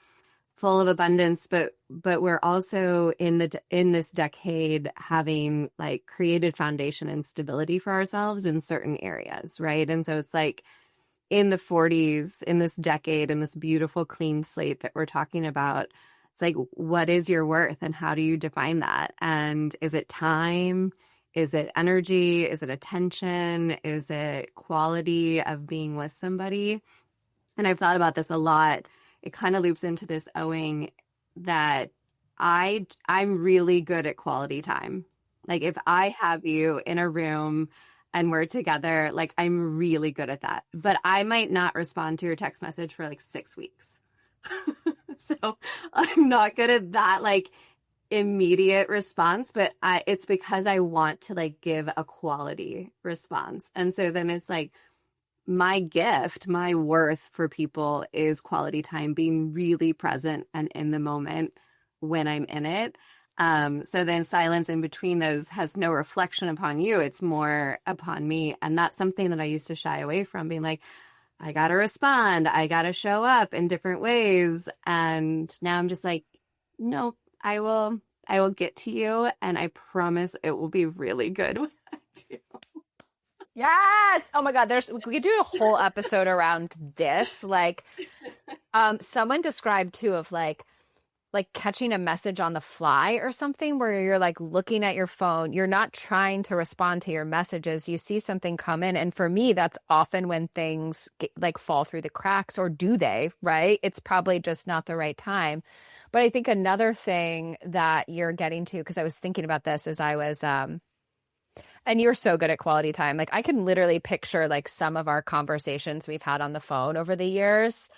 full of abundance, but we're also in this decade having like created foundation and stability for ourselves in certain areas, right? And so it's like in the 40s, in this decade, in this beautiful clean slate that we're talking about, it's like, what is your worth and how do you define that? And is it time? Is it energy? Is it attention? Is it quality of being with somebody? And I've thought about this a lot. It kind of loops into this owing that I'm really good at quality time. Like if I have you in a room and we're together, like I'm really good at that. But I might not respond to your text message for like 6 weeks. So I'm not good at that like immediate response, but it's because I want to like give a quality response. And so then it's like my gift, my worth for people is quality time, being really present and in the moment when I'm in it. So then silence in between those has no reflection upon you. It's more upon me. And that's something that I used to shy away from, being like, I got to respond. I got to show up in different ways. And now I'm just like, no, I will get to you. And I promise it will be really good when I do. Yes. Oh my God. We could do a whole episode around this. Like, someone described too of like catching a message on the fly or something where you're like looking at your phone. You're not trying to respond to your messages. You see something come in. And for me, that's often when things like fall through the cracks, or do they, right? It's probably just not the right time. But I think another thing that you're getting to, because I was thinking about this as I was, and you're so good at quality time. Like I can literally picture like some of our conversations we've had on the phone over the years,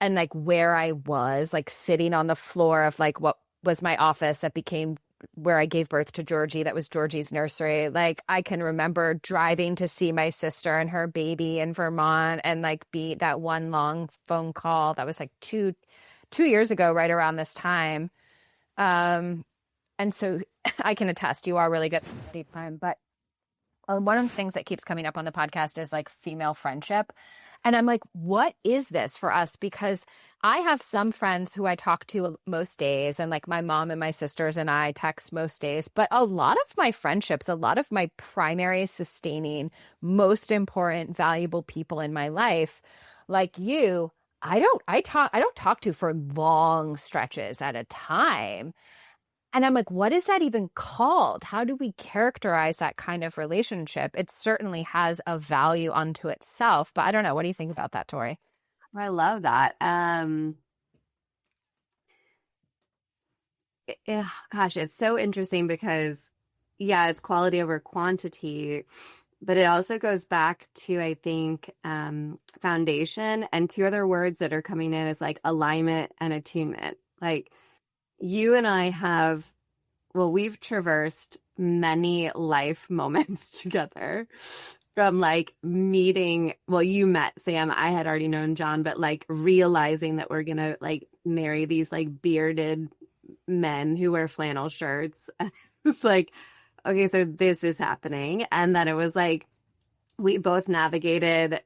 and like where I was like sitting on the floor of like what was my office that became where I gave birth to Georgie. That was Georgie's nursery. Like I can remember driving to see my sister and her baby in Vermont, and like be that one long phone call that was like two years ago, right around this time. And so I can attest you are really good at deep time. But one of the things that keeps coming up on the podcast is like female friendship. And I'm like, what is this for us? Because I have some friends who I talk to most days, and like my mom and my sisters and I text most days. But a lot of my friendships, a lot of my primary sustaining, most important, valuable people in my life, like you, I don't talk to for long stretches at a time. And I'm like, what is that even called? How do we characterize that kind of relationship? It certainly has a value unto itself, but I don't know. What do you think about that, Tori? I love that. Gosh, it's so interesting because, yeah, it's quality over quantity, but it also goes back to, I think, foundation, and two other words that are coming in is like alignment and attunement. Like, you and I we've traversed many life moments together, from like meeting, well, you met Sam, I had already known John, but like realizing that we're going to like marry these like bearded men who wear flannel shirts. It was like, okay, so this is happening. And then it was like, we both navigated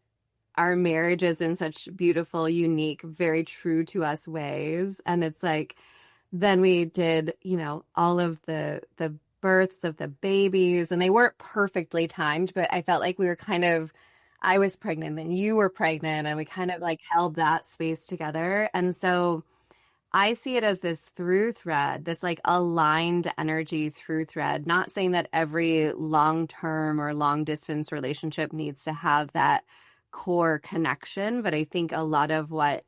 our marriages in such beautiful, unique, very true to us ways. And it's like, then we did, all of the births of the babies, and they weren't perfectly timed, but I felt like we were I was pregnant, then you were pregnant, and we kind of like held that space together. And so I see it as this through thread, this like aligned energy through thread, not saying that every long-term or long distance relationship needs to have that core connection, but I think a lot of what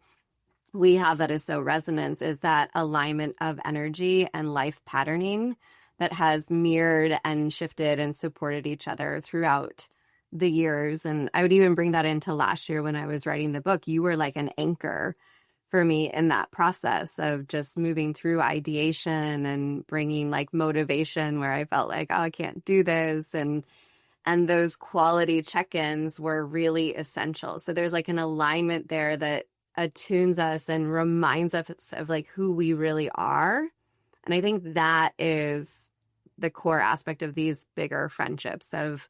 we have that is so resonance is that alignment of energy and life patterning that has mirrored and shifted and supported each other throughout the years. And I would even bring that into last year when I was writing the book. You were like an anchor for me in that process of just moving through ideation and bringing like motivation where I felt like, oh, I can't do this. And those quality check-ins were really essential. So there's like an alignment there that attunes us and reminds us of like who we really are. And I think that is the core aspect of these bigger friendships of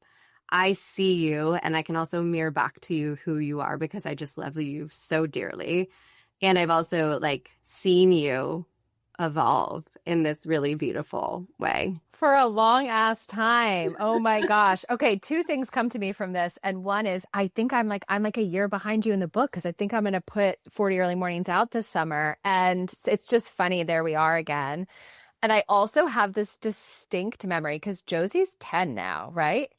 I see you and I can also mirror back to you who you are because I just love you so dearly. And I've also like seen you evolve in this really beautiful way. For a long ass time. Oh my gosh. Okay, two things come to me from this. And one is I think I'm like a year behind you in the book because I think I'm going to put 40 Early Mornings out this summer. And it's just funny. There we are again. And I also have this distinct memory because Josie's 10 now, right?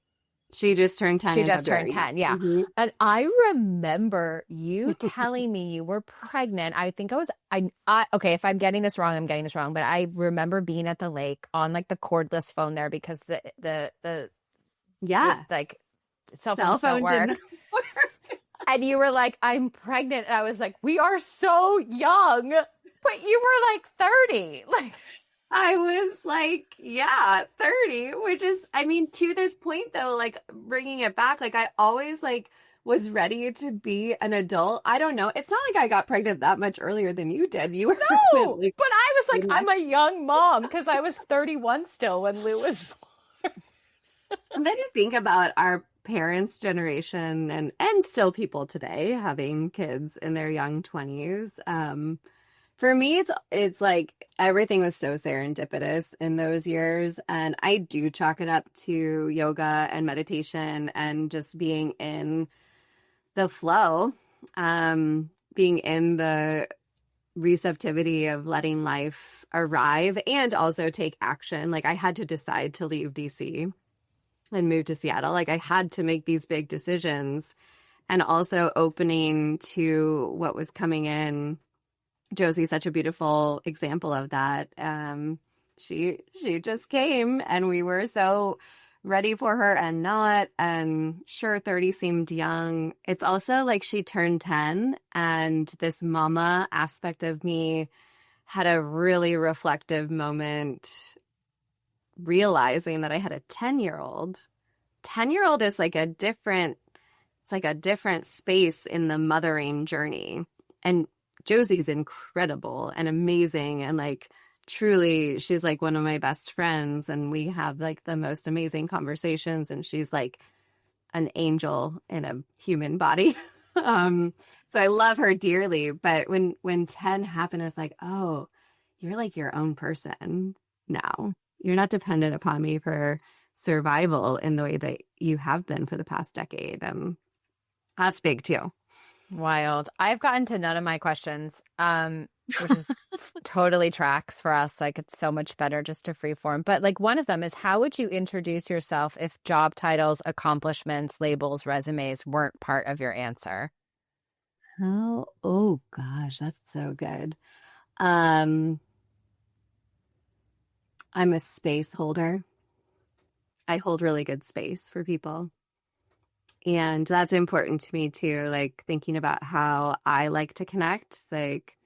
She just turned 10. She just turned 10, yeah. Mm-hmm. And I remember you telling me you were pregnant. I think okay, if I'm getting this wrong, I'm getting this wrong. But I remember being at the lake on like the cordless phone there because the like cell phones don't work. And you were like, I'm pregnant. And I was like, we are so young. But you were like 30. Like I was like, yeah, 30, which is, I mean, to this point though, like bringing it back, like I always like was ready to be an adult. I don't know. It's not like I got pregnant that much earlier than you did. You were no, but I was like, I'm a young mom because I was 31 still when Lou was born. And then you think about our parents' generation and still people today having kids in their young 20s. For me, it's like everything was so serendipitous in those years. And I do chalk it up to yoga and meditation and just being in the flow, being in the receptivity of letting life arrive and also take action. Like I had to decide to leave DC and move to Seattle. Like I had to make these big decisions and also opening to what was coming in. Josie's such a beautiful example of that. She just came and we were so ready for her and not. And sure, 30 seemed young. It's also like she turned 10 and this mama aspect of me had a really reflective moment realizing that I had a 10-year-old. 10-year-old is like it's like a different space in the mothering journey. And Josie's incredible and amazing and like truly she's like one of my best friends and we have like the most amazing conversations and she's like an angel in a human body. So I love her dearly, but when 10 happened I was like, oh, you're like your own person now. You're not dependent upon me for survival in the way that you have been for the past decade. And that's big too. Wild. I've gotten to none of my questions, which is totally tracks for us. Like it's so much better just to freeform. But like one of them is how would you introduce yourself if job titles, accomplishments, labels, resumes weren't part of your answer? Oh gosh, that's so good. I'm a space holder. I hold really good space for people. And that's important to me too, like thinking about how I like to connect. Like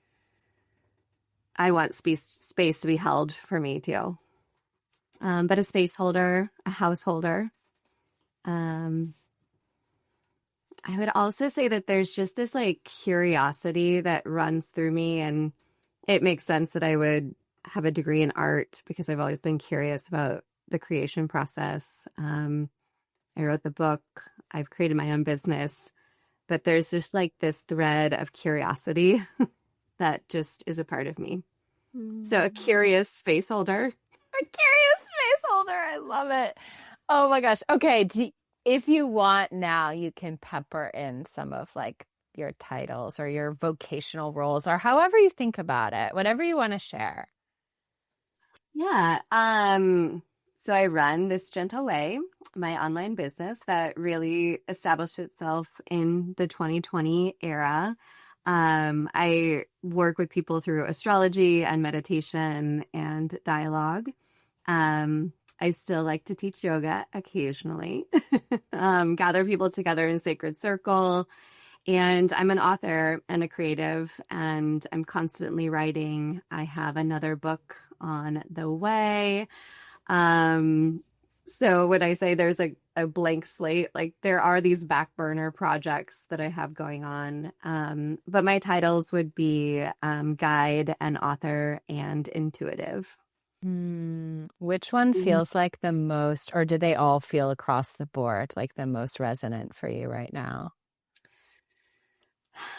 I want space to be held for me too. But a space holder, a householder. I would also say that there's just this like curiosity that runs through me, and it makes sense that I would have a degree in art because I've always been curious about the creation process. I wrote the book. I've created my own business, but there's just like this thread of curiosity that just is a part of me. So a curious space holder. A curious space holder. I love it. Oh my gosh. Okay. If you want now, you can pepper in some of like your titles or your vocational roles or however you think about it, whatever you want to share. Yeah. So I run This Gentle Way, my online business that really established itself in the 2020 era. I work with people through astrology and meditation and dialogue. I I still like to teach yoga occasionally, gather people together in sacred circle. And I'm an author and a creative, and I'm constantly writing. I have another book on the way. So when I say there's a blank slate, like there are these back burner projects that I have going on. But my titles would be guide and author and intuitive. Which one Mhm. feels like the most, or do they all feel across the board like the most resonant for you right now?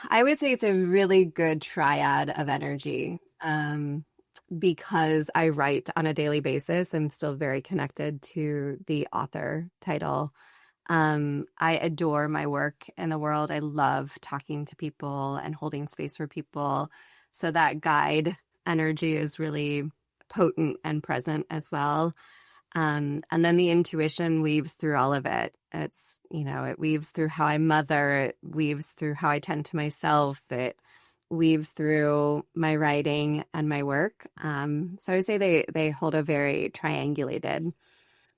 I would say it's a really good triad of energy. Because I write on a daily basis, I'm still very connected to the author title. I adore my work in the world. I love talking to people and holding space for people. So that guide energy is really potent and present as well. And then the intuition weaves through all of it. It's, it weaves through how I mother, it weaves through how I tend to myself, it weaves through my writing and my work. So I would say they hold a very triangulated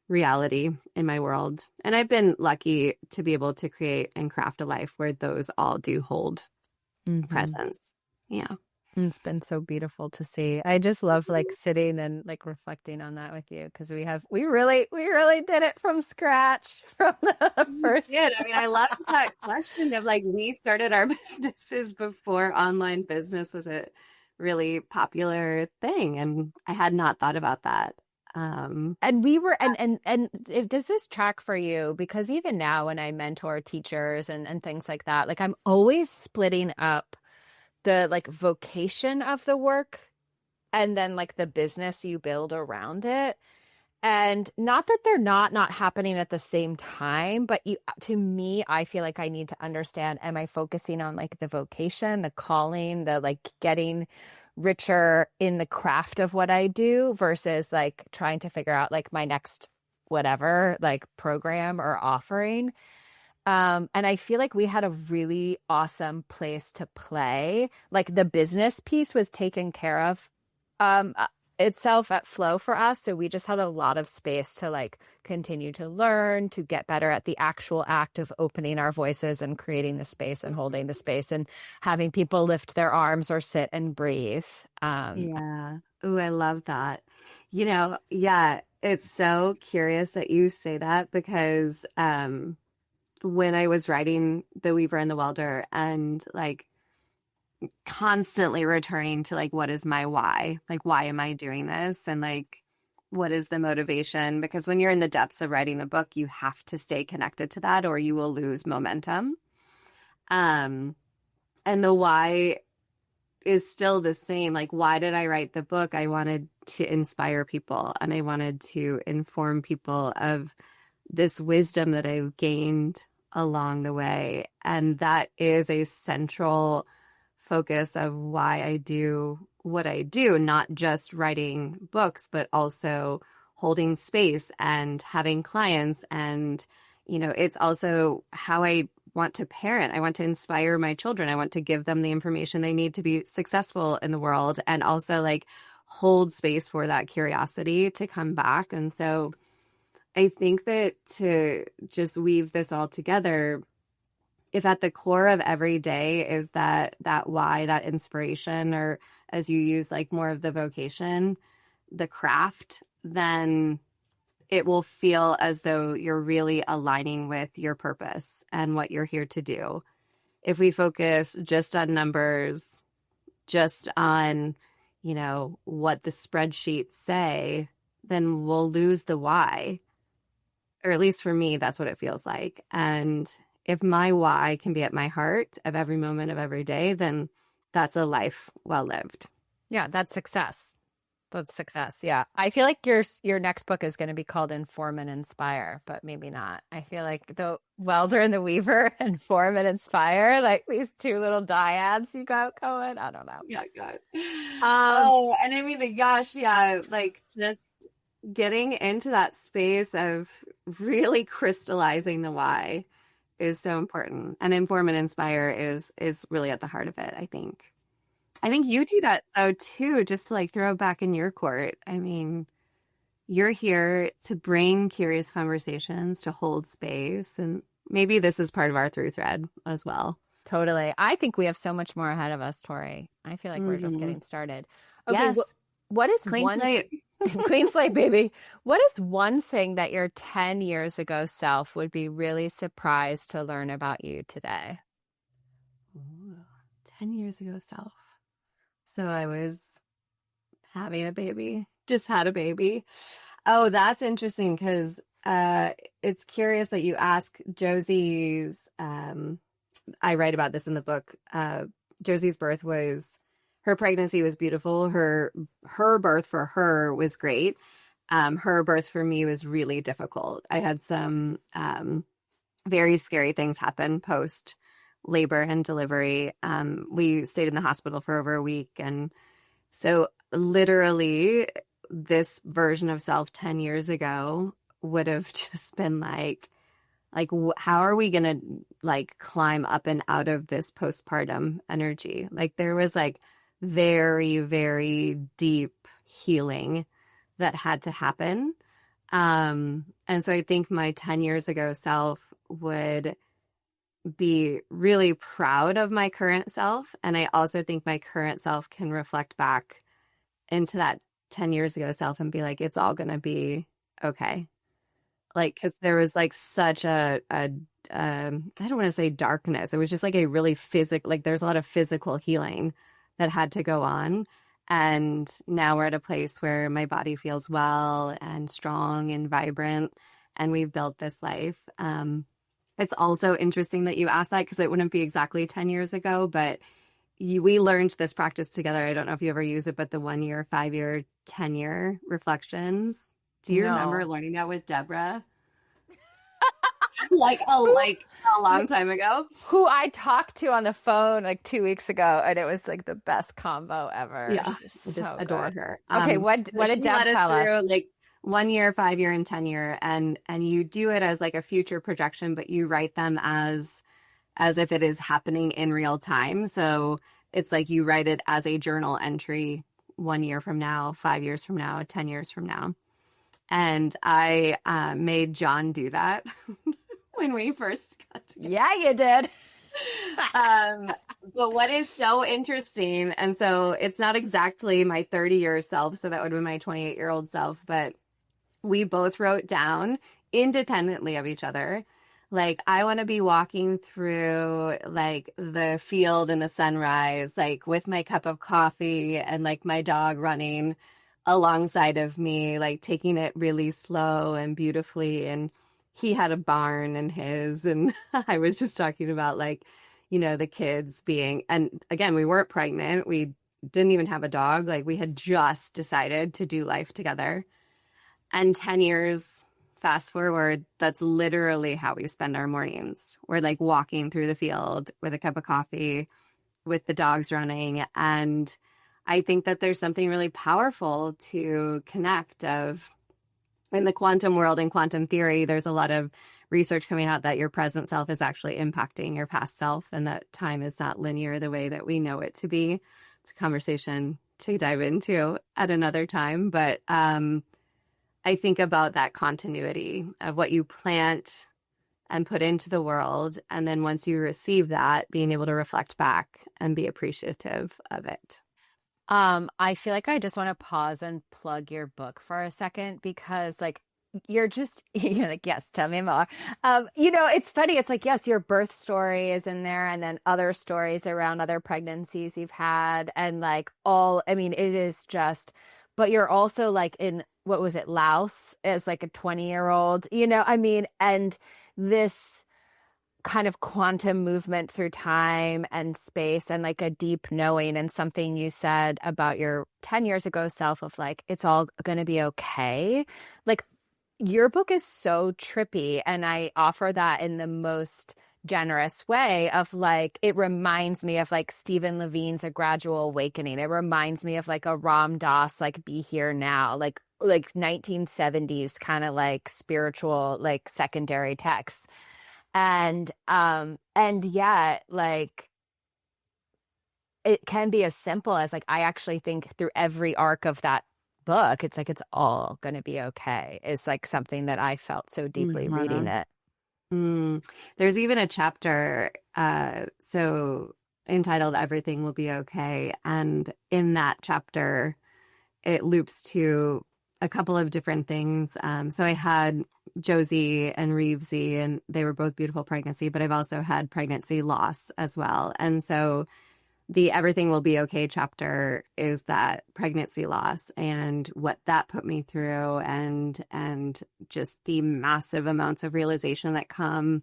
reality in my world. And I've been lucky to be able to create and craft a life where those all do hold Mm-hmm. presence. Yeah. It's been so beautiful to see. I just love like sitting and like reflecting on that with you because we really did it from scratch from the We first. did. I mean, I love that question of like, we started our businesses before online business was a really popular thing. And I had not thought about that. Um, And we were and does this track for you? Because even now when I mentor teachers and things like that, like I'm always splitting up the like vocation of the work and then like the business you build around it. And not that they're not happening at the same time, but to me, I feel like I need to understand, am I focusing on like the vocation, the calling, the like getting richer in the craft of what I do versus like trying to figure out like my next whatever like program or offering. And I feel like we had a really awesome place to play. Like the business piece was taken care of um uh, itself at Flow for us. So we just had a lot of space to like continue to learn, to get better at the actual act of opening our voices and creating the space and holding the space and having people lift their arms or sit and breathe. yeah. Ooh, I love that. Yeah, it's so curious that you say that because when I was writing The Weaver and the Welder and like constantly returning to like what is my why? Like why am I doing this? And like what is the motivation? Because when you're in the depths of writing a book, you have to stay connected to that or you will lose momentum. Um and the why is still the same. Like why did I write the book? I wanted to inspire people and I wanted to inform people of this wisdom that I've gained along the way. And that is a central focus of why I do what I do, not just writing books, but also holding space and having clients. And, it's also how I want to parent. I want to inspire my children. I want to give them the information they need to be successful in the world and also like hold space for that curiosity to come back. And so I think that to just weave this all together, if at the core of every day is that why, that inspiration, or as you use like more of the vocation, the craft, then it will feel as though you're really aligning with your purpose and what you're here to do. If we focus just on numbers, just on, what the spreadsheets say, then we'll lose the why, or at least for me, that's what it feels like. And if my why can be at my heart of every moment of every day, then that's a life well lived. Yeah, that's success. That's success. Yeah. I feel like your next book is going to be called Inform and Inspire, but maybe not. I feel like the Welder and the Weaver, Inform and Inspire, like these two little dyads you got going. I don't know. Yeah, God. Um, Oh, and I mean, gosh, yeah, like just getting into that space of really crystallizing the why is so important. And inform and inspire is really at the heart of it, I think. I think you do that though too, just to like throw it back in your court. I mean, you're here to bring curious conversations, to hold space. And maybe this is part of our through thread as well. Totally. I think we have so much more ahead of us, Tori. I feel like we're just Hmm. getting started. Okay, Yes. what is Clean one slate. clean slate, baby? What is one thing that your 10 years ago self would be really surprised to learn about you today? Ooh, 10 years ago, self. So I was having a baby, just had a baby. Oh, that's interesting because it's curious that you ask Josie's. I write about this in the book. Josie's birth was, her pregnancy was beautiful. Her birth for her was great. Her birth for me was really difficult. I had some very scary things happen post labor and delivery. We stayed in the hospital for over a week. And so literally this version of self 10 years ago would have just been how are we going to like climb up and out of this postpartum energy? Like there was like very, very deep healing that had to happen. And so I think my 10 years ago self would be really proud of my current self. And I also think my current self can reflect back into that 10 years ago self and be like, it's all going to be okay. Like, because there was like such I don't want to say darkness. It was just like a really physical, like there's a lot of physical healing that had to go on. And now we're at a place where my body feels well and strong and vibrant. And we've built this life. It's also interesting that you asked that because it wouldn't be exactly 10 years ago, but we learned this practice together. I don't know if you ever use it, but the 1 year, 5 year, 10 year reflections. Do you remember No. learning that with Deborah? like a long time ago. Who I talked to on the phone like 2 weeks ago, and it was like the best convo ever. Yeah, She's I just so adore good. her. Okay, what So did she Deb led us tell us? through like 1 year, 5 year, and 10 year, and you do it as like a future projection, but you write them as if it is happening in real time. So it's like you write it as a journal entry 1 year from now, 5 years from now, 10 years from now. And I made John do that when we first got together. Yeah, you did. um, but what is so interesting, and so it's not exactly my 30-year self, so that would be my 28-year-old self, but we both wrote down independently of each other, like, I want to be walking through like the field in the sunrise, like with my cup of coffee and like my dog running alongside of me, like taking it really slow and beautifully. And he had a barn in his, and I was just talking about like, the kids being, and again, we weren't pregnant. We didn't even have a dog. Like we had just decided to do life together. And 10 years fast forward, that's literally how we spend our mornings. We're like walking through the field with a cup of coffee, with the dogs running. And I think that there's something really powerful to connect of in the quantum world and quantum theory. There's a lot of research coming out that your present self is actually impacting your past self and that time is not linear the way that we know it to be. It's a conversation to dive into at another time. But I think about that continuity of what you plant and put into the world. And then once you receive that, being able to reflect back and be appreciative of it. I feel like I just want to pause and plug your book for a second because like you're just you're like, yes, tell me more. It's funny. It's like, yes, your birth story is in there and then other stories around other pregnancies you've had and like I mean, it is just, but you're also like in, what was it, Laos as like a 20-year-old, I mean, and this kind of quantum movement through time and space and like a deep knowing and something you said about your 10 years ago self of like, it's all going to be okay. Like your book is so trippy and I offer that in the most generous way of like, it reminds me of like Stephen Levine's A Gradual Awakening. It reminds me of like a Ram Dass, like Be Here Now, like 1970s kind of like spiritual, like secondary texts. And yet like it can be as simple as like I actually think through every arc of that book, it's like it's all going to be okay. It's like something that I felt so deeply reading it. Mm. There's even a chapter so entitled Everything Will Be Okay. And in that chapter, it loops to a couple of different things. So I had Josie and Reevesy, and they were both beautiful pregnancy, but I've also had pregnancy loss as well. And so the Everything Will Be Okay chapter is that pregnancy loss and what that put me through, and just the massive amounts of realization that come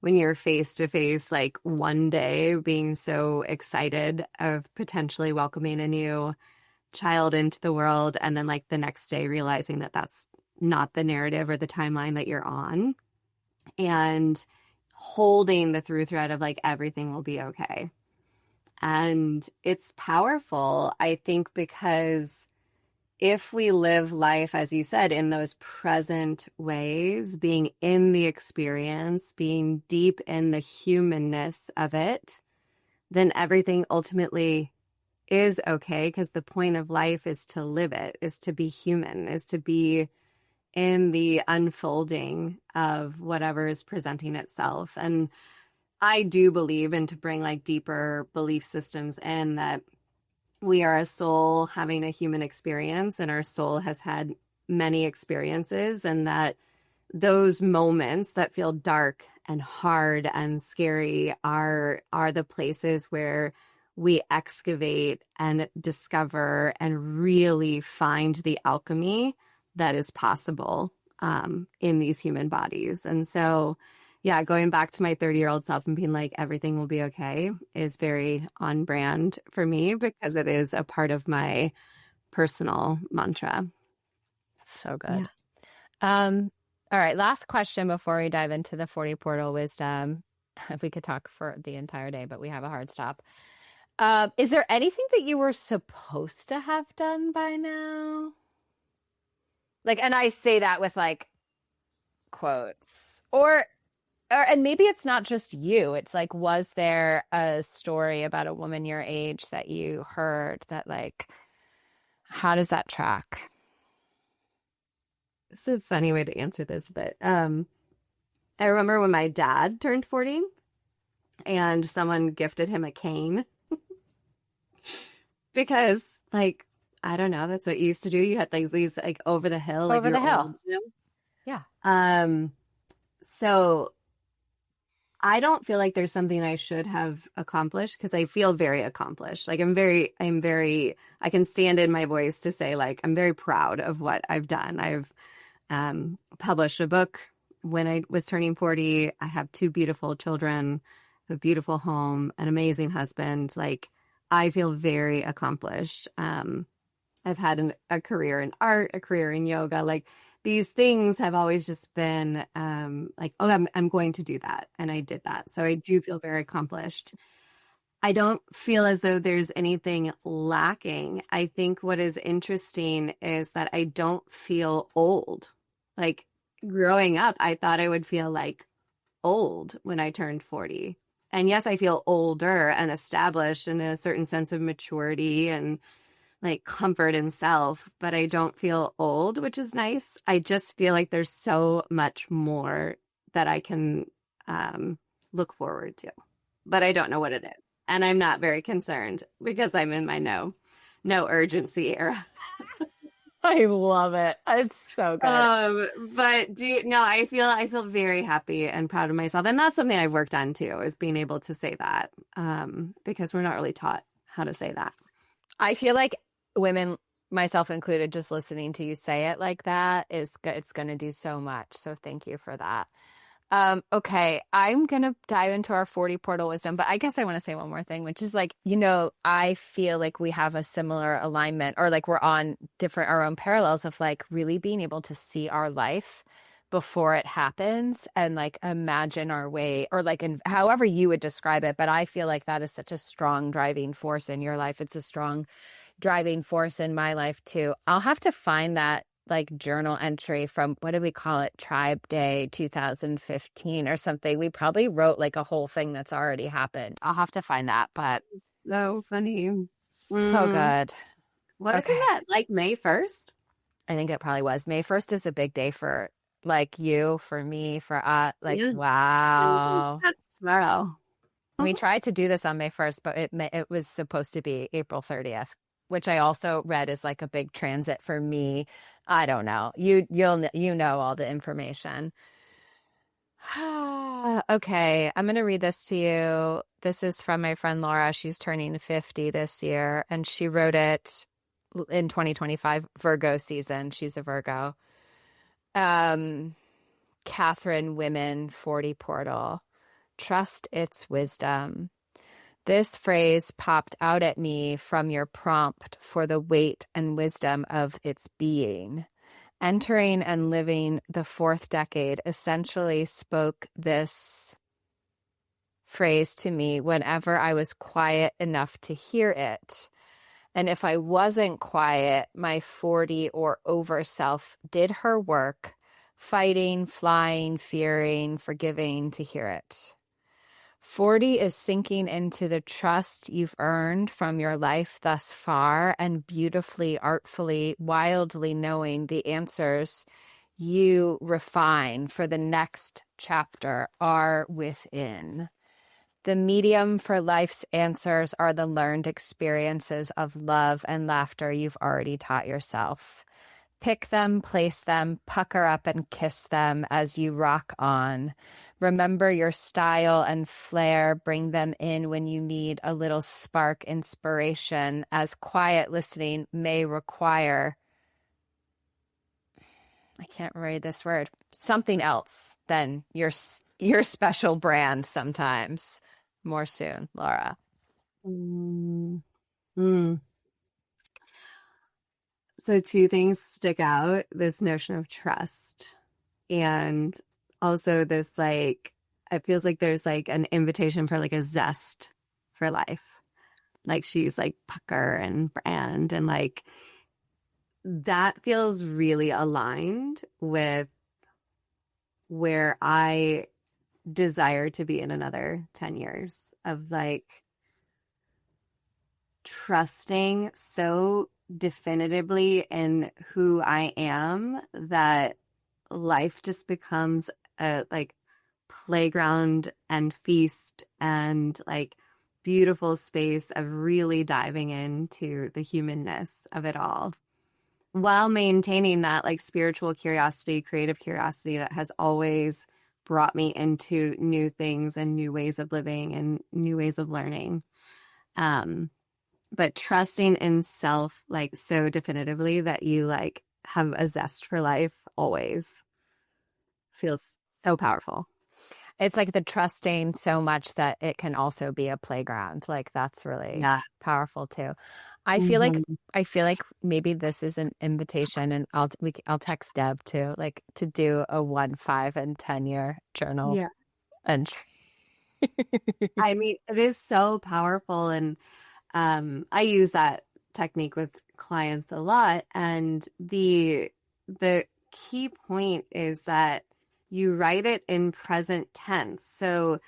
when you're face to face, like one day being so excited of potentially welcoming a new child into the world, and then like the next day realizing that that's not the narrative or the timeline that you're on, and holding the through thread of like everything will be okay. And it's powerful, I think, because if we live life, as you said, in those present ways, being in the experience, being deep in the humanness of it, then everything ultimately is okay, because the point of life is to live it, is to be human, is to be in the unfolding of whatever is presenting itself. And I do believe, and to bring like deeper belief systems in, that we are a soul having a human experience, and our soul has had many experiences, and that those moments that feel dark and hard and scary are the places where we excavate and discover and really find the alchemy that is possible in these human bodies. And so, yeah, going back to my 30-year-old self and being like, everything will be okay is very on brand for me, because it is a part of my personal mantra. So good. Yeah. All right. Last question before we dive into the 40 portal wisdom. If we could talk for the entire day, but we have a hard stop. Is there anything that you were supposed to have done by now? Like, and I say that with like quotes, and maybe it's not just you. It's like, was there a story about a woman your age that you heard that, like, how does that track? It's a funny way to answer this, but I remember when my dad turned 40 and someone gifted him a cane because, like, I don't know, that's what you used to do. You had like these like over the hill, like Over the hill. old, you know? Yeah. So I don't feel like there's something I should have accomplished, because I feel very accomplished. Like I can stand in my voice to say, like, I'm very proud of what I've done. I've published a book when I was turning 40. I have 2 beautiful children, a beautiful home, an amazing husband. Like, I feel very accomplished. I've had a career in art, a career in yoga. Like, these things have always just been like, oh, I'm going to do that. And I did that. So I do feel very accomplished. I don't feel as though there's anything lacking. I think what is interesting is that I don't feel old. Like, growing up, I thought I would feel like old when I turned 40. And yes, I feel older and established in a certain sense of maturity and like comfort in self, but I don't feel old, which is nice. I just feel like there's so much more that I can look forward to, but I don't know what it is. And I'm not very concerned because I'm in my no urgency era. I love it. It's so good. But I feel very happy and proud of myself. And that's something I've worked on too, is being able to say that, because we're not really taught how to say that. I feel like women, myself included, just listening to you say it like that it's going to do so much. So thank you for that. Okay, I'm going to dive into our 40 portal wisdom, but I guess I want to say one more thing, which is like, I feel like we have a similar alignment, or like we're on our own parallels of like really being able to see our life before it happens and like imagine our way, or like in however you would describe it. But I feel like that is such a strong driving force in your life. It's a strong driving force in my life too. I'll have to find that like journal entry from, what do we call it? Tribe Day 2015 or something. We probably wrote like a whole thing that's already happened. I'll have to find that, but so funny. So good. Wasn't that like May 1st? I think it probably was. May 1st is a big day for like you, for me, for like, Yeah. wow. That's tomorrow. We tried to do this on May 1st, but it was supposed to be April 30th, which I also read is like a big transit for me. I don't know. You know all the information. Okay, I'm going to read this to you. This is from my friend Laura. She's turning 50 this year, and she wrote it in 2025 Virgo season. She's a Virgo. Catherine Women 40 Portal. Trust its wisdom. This phrase popped out at me from your prompt for the weight and wisdom of its being. Entering and living the 4th decade essentially spoke this phrase to me whenever I was quiet enough to hear it. And if I wasn't quiet, my 40 or over self did her work, fighting, flying, fearing, forgiving to hear it. 40 is sinking into the trust you've earned from your life thus far and beautifully, artfully, wildly knowing the answers you refine for the next chapter are within. The medium for life's answers are the learned experiences of love and laughter you've already taught yourself. Pick them, place them, pucker up and kiss them as you rock on. Remember your style and flair. Bring them in when you need a little spark inspiration, as quiet listening may require, I can't read this word, something else than your special brand sometimes. More soon, Laura. So 2 things stick out, this notion of trust and also this like, it feels like there's like an invitation for like a zest for life. Like she's like pucker and brand and like that feels really aligned with where I desire to be in another 10 years of like trusting so definitively in who I am that life just becomes a like playground and feast and like beautiful space of really diving into the humanness of it all while maintaining that like spiritual curiosity, creative curiosity that has always brought me into new things and new ways of living and new ways of learning. But trusting in self like so definitively that you like have a zest for life always feels so powerful. It's like the trusting so much that it can also be a playground. Like that's really powerful too. I feel like maybe this is an invitation, and I'll text Deb too, like to do a 1, 5, and 10-year journal entry. I mean, it is so powerful, and I use that technique with clients a lot. And the key point is that you write it in present tense. So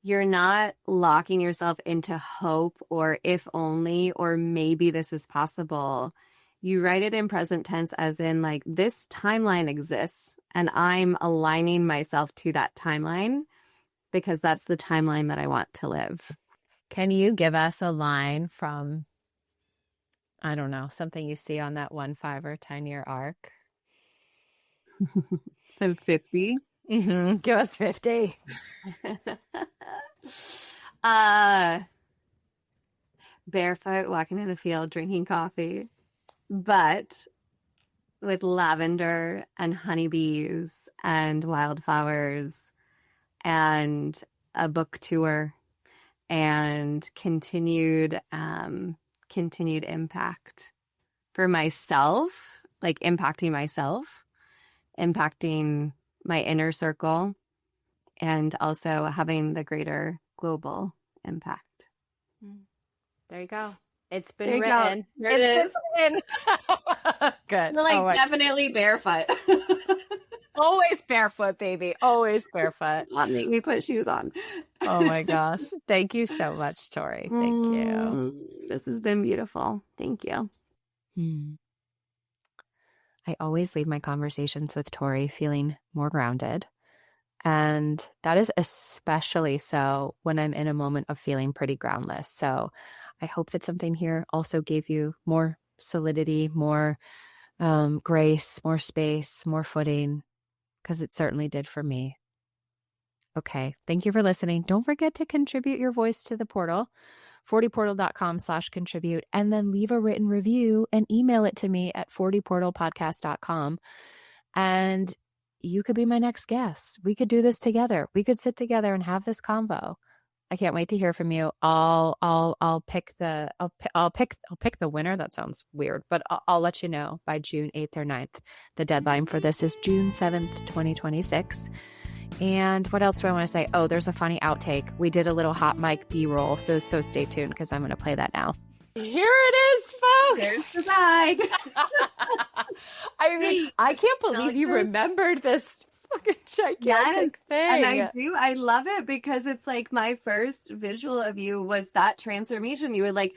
you're not locking yourself into hope or if only or maybe this is possible. You write it in present tense as in like this timeline exists and I'm aligning myself to that timeline because that's the timeline that I want to live. Can you give us a line from, I don't know, something you see on that 1, 5, or 10-year arc? So 50. Give us 50. Barefoot, walking in the field, drinking coffee, but with lavender and honeybees and wildflowers and a book tour and continued impact for myself, like impacting myself, impacting my inner circle, and also having the greater global impact. There you go. It's been written. There it is. Written. Good. Like definitely barefoot. Always barefoot, baby. Always barefoot. Not make me put shoes on. Oh my gosh. Thank you so much, Tori. Thank you. This has been beautiful. Thank you. I always leave my conversations with Tori feeling more grounded. And that is especially so when I'm in a moment of feeling pretty groundless. So I hope that something here also gave you more solidity, more grace, more space, more footing, because it certainly did for me. Okay. Thank you for listening. Don't forget to contribute your voice to the portal, 40portal.com/contribute, and then leave a written review and email it to me at 40portalpodcast.com. And you could be my next guest. We could do this together. We could sit together and have this convo. I can't wait to hear from you. I'll pick the winner. That sounds weird, but I'll let you know by June 8th or 9th. The deadline for this is June 7th, 2026. And what else do I want to say? Oh, there's a funny outtake. We did a little hot mic B-roll, so stay tuned because I'm going to play that now. Here it is, folks. There's the bag. I mean, I can't believe you remembered this fucking gigantic thing. And I do. I love it because it's like my first visual of you was that transformation. You would like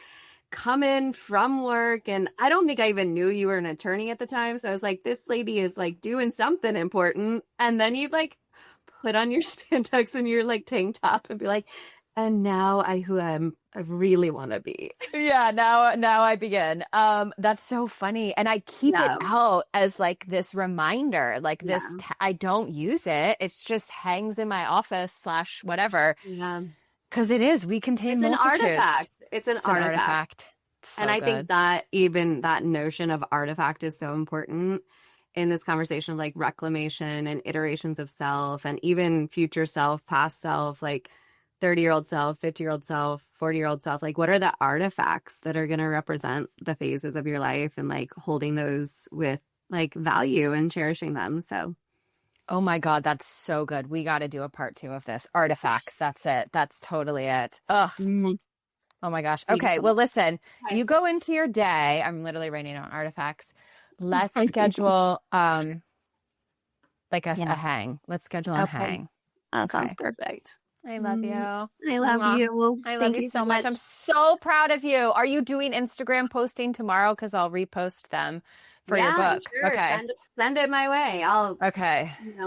come in from work, and I don't think I even knew you were an attorney at the time. So I was like, this lady is like doing something important. And then you like put on your spandex and your like tank top and be like, and now I really want to be. Yeah, now I begin. That's so funny. And I keep it out as like this reminder, like this, I don't use it. It just hangs in my office / whatever. Yeah. Because we contain multitudes. An artifact. It's an artifact. So and I good. think that even that notion of artifact is so important in this conversation of like reclamation and iterations of self and even future self, past self, like 30-year-old self, 50-year-old self, 40-year-old self. Like, what are the artifacts that are going to represent the phases of your life and like holding those with like value and cherishing them? So. Oh my God, that's so good. We got to do a part 2 of this. Artifacts. That's it. That's totally it. Ugh. Oh my gosh. Okay. Well, listen, you go into your day. I'm literally writing on artifacts. Let's schedule like a hang. Let's schedule a hang. That sounds perfect. I love you. I love you. I love you so much. I'm so proud of you. Are you doing Instagram posting tomorrow? Because I'll repost them for your book. Sure. Okay. Send it my way.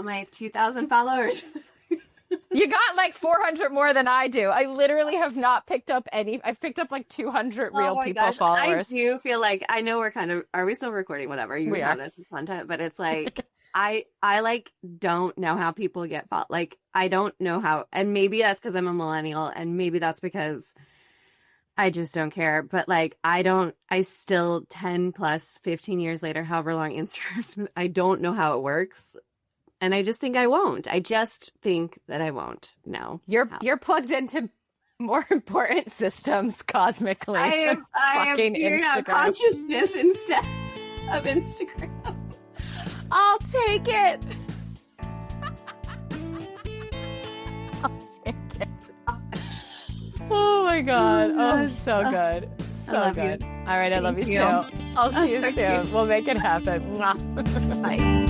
My 2,000 followers. You got like 400 more than I do. I literally have not picked up any. I've picked up like 200 real people followers. I do feel like, I know we're kind of, are we still recording? Whatever. You know this is content, but it's like, I like don't know how people get like, I don't know how, and maybe that's because I'm a millennial, and maybe that's because I just don't care. But like, I still 10 plus 15 years later, however long Instagram, I don't know how it works. And I just think I won't. I just think that I won't. No. You're plugged into more important systems cosmically. I am figuring out consciousness instead of Instagram. I'll take it. I'll take it. Oh my God. Oh, so good. So good. You. All right. I love you too. I'll see you soon. We'll make it happen. Bye.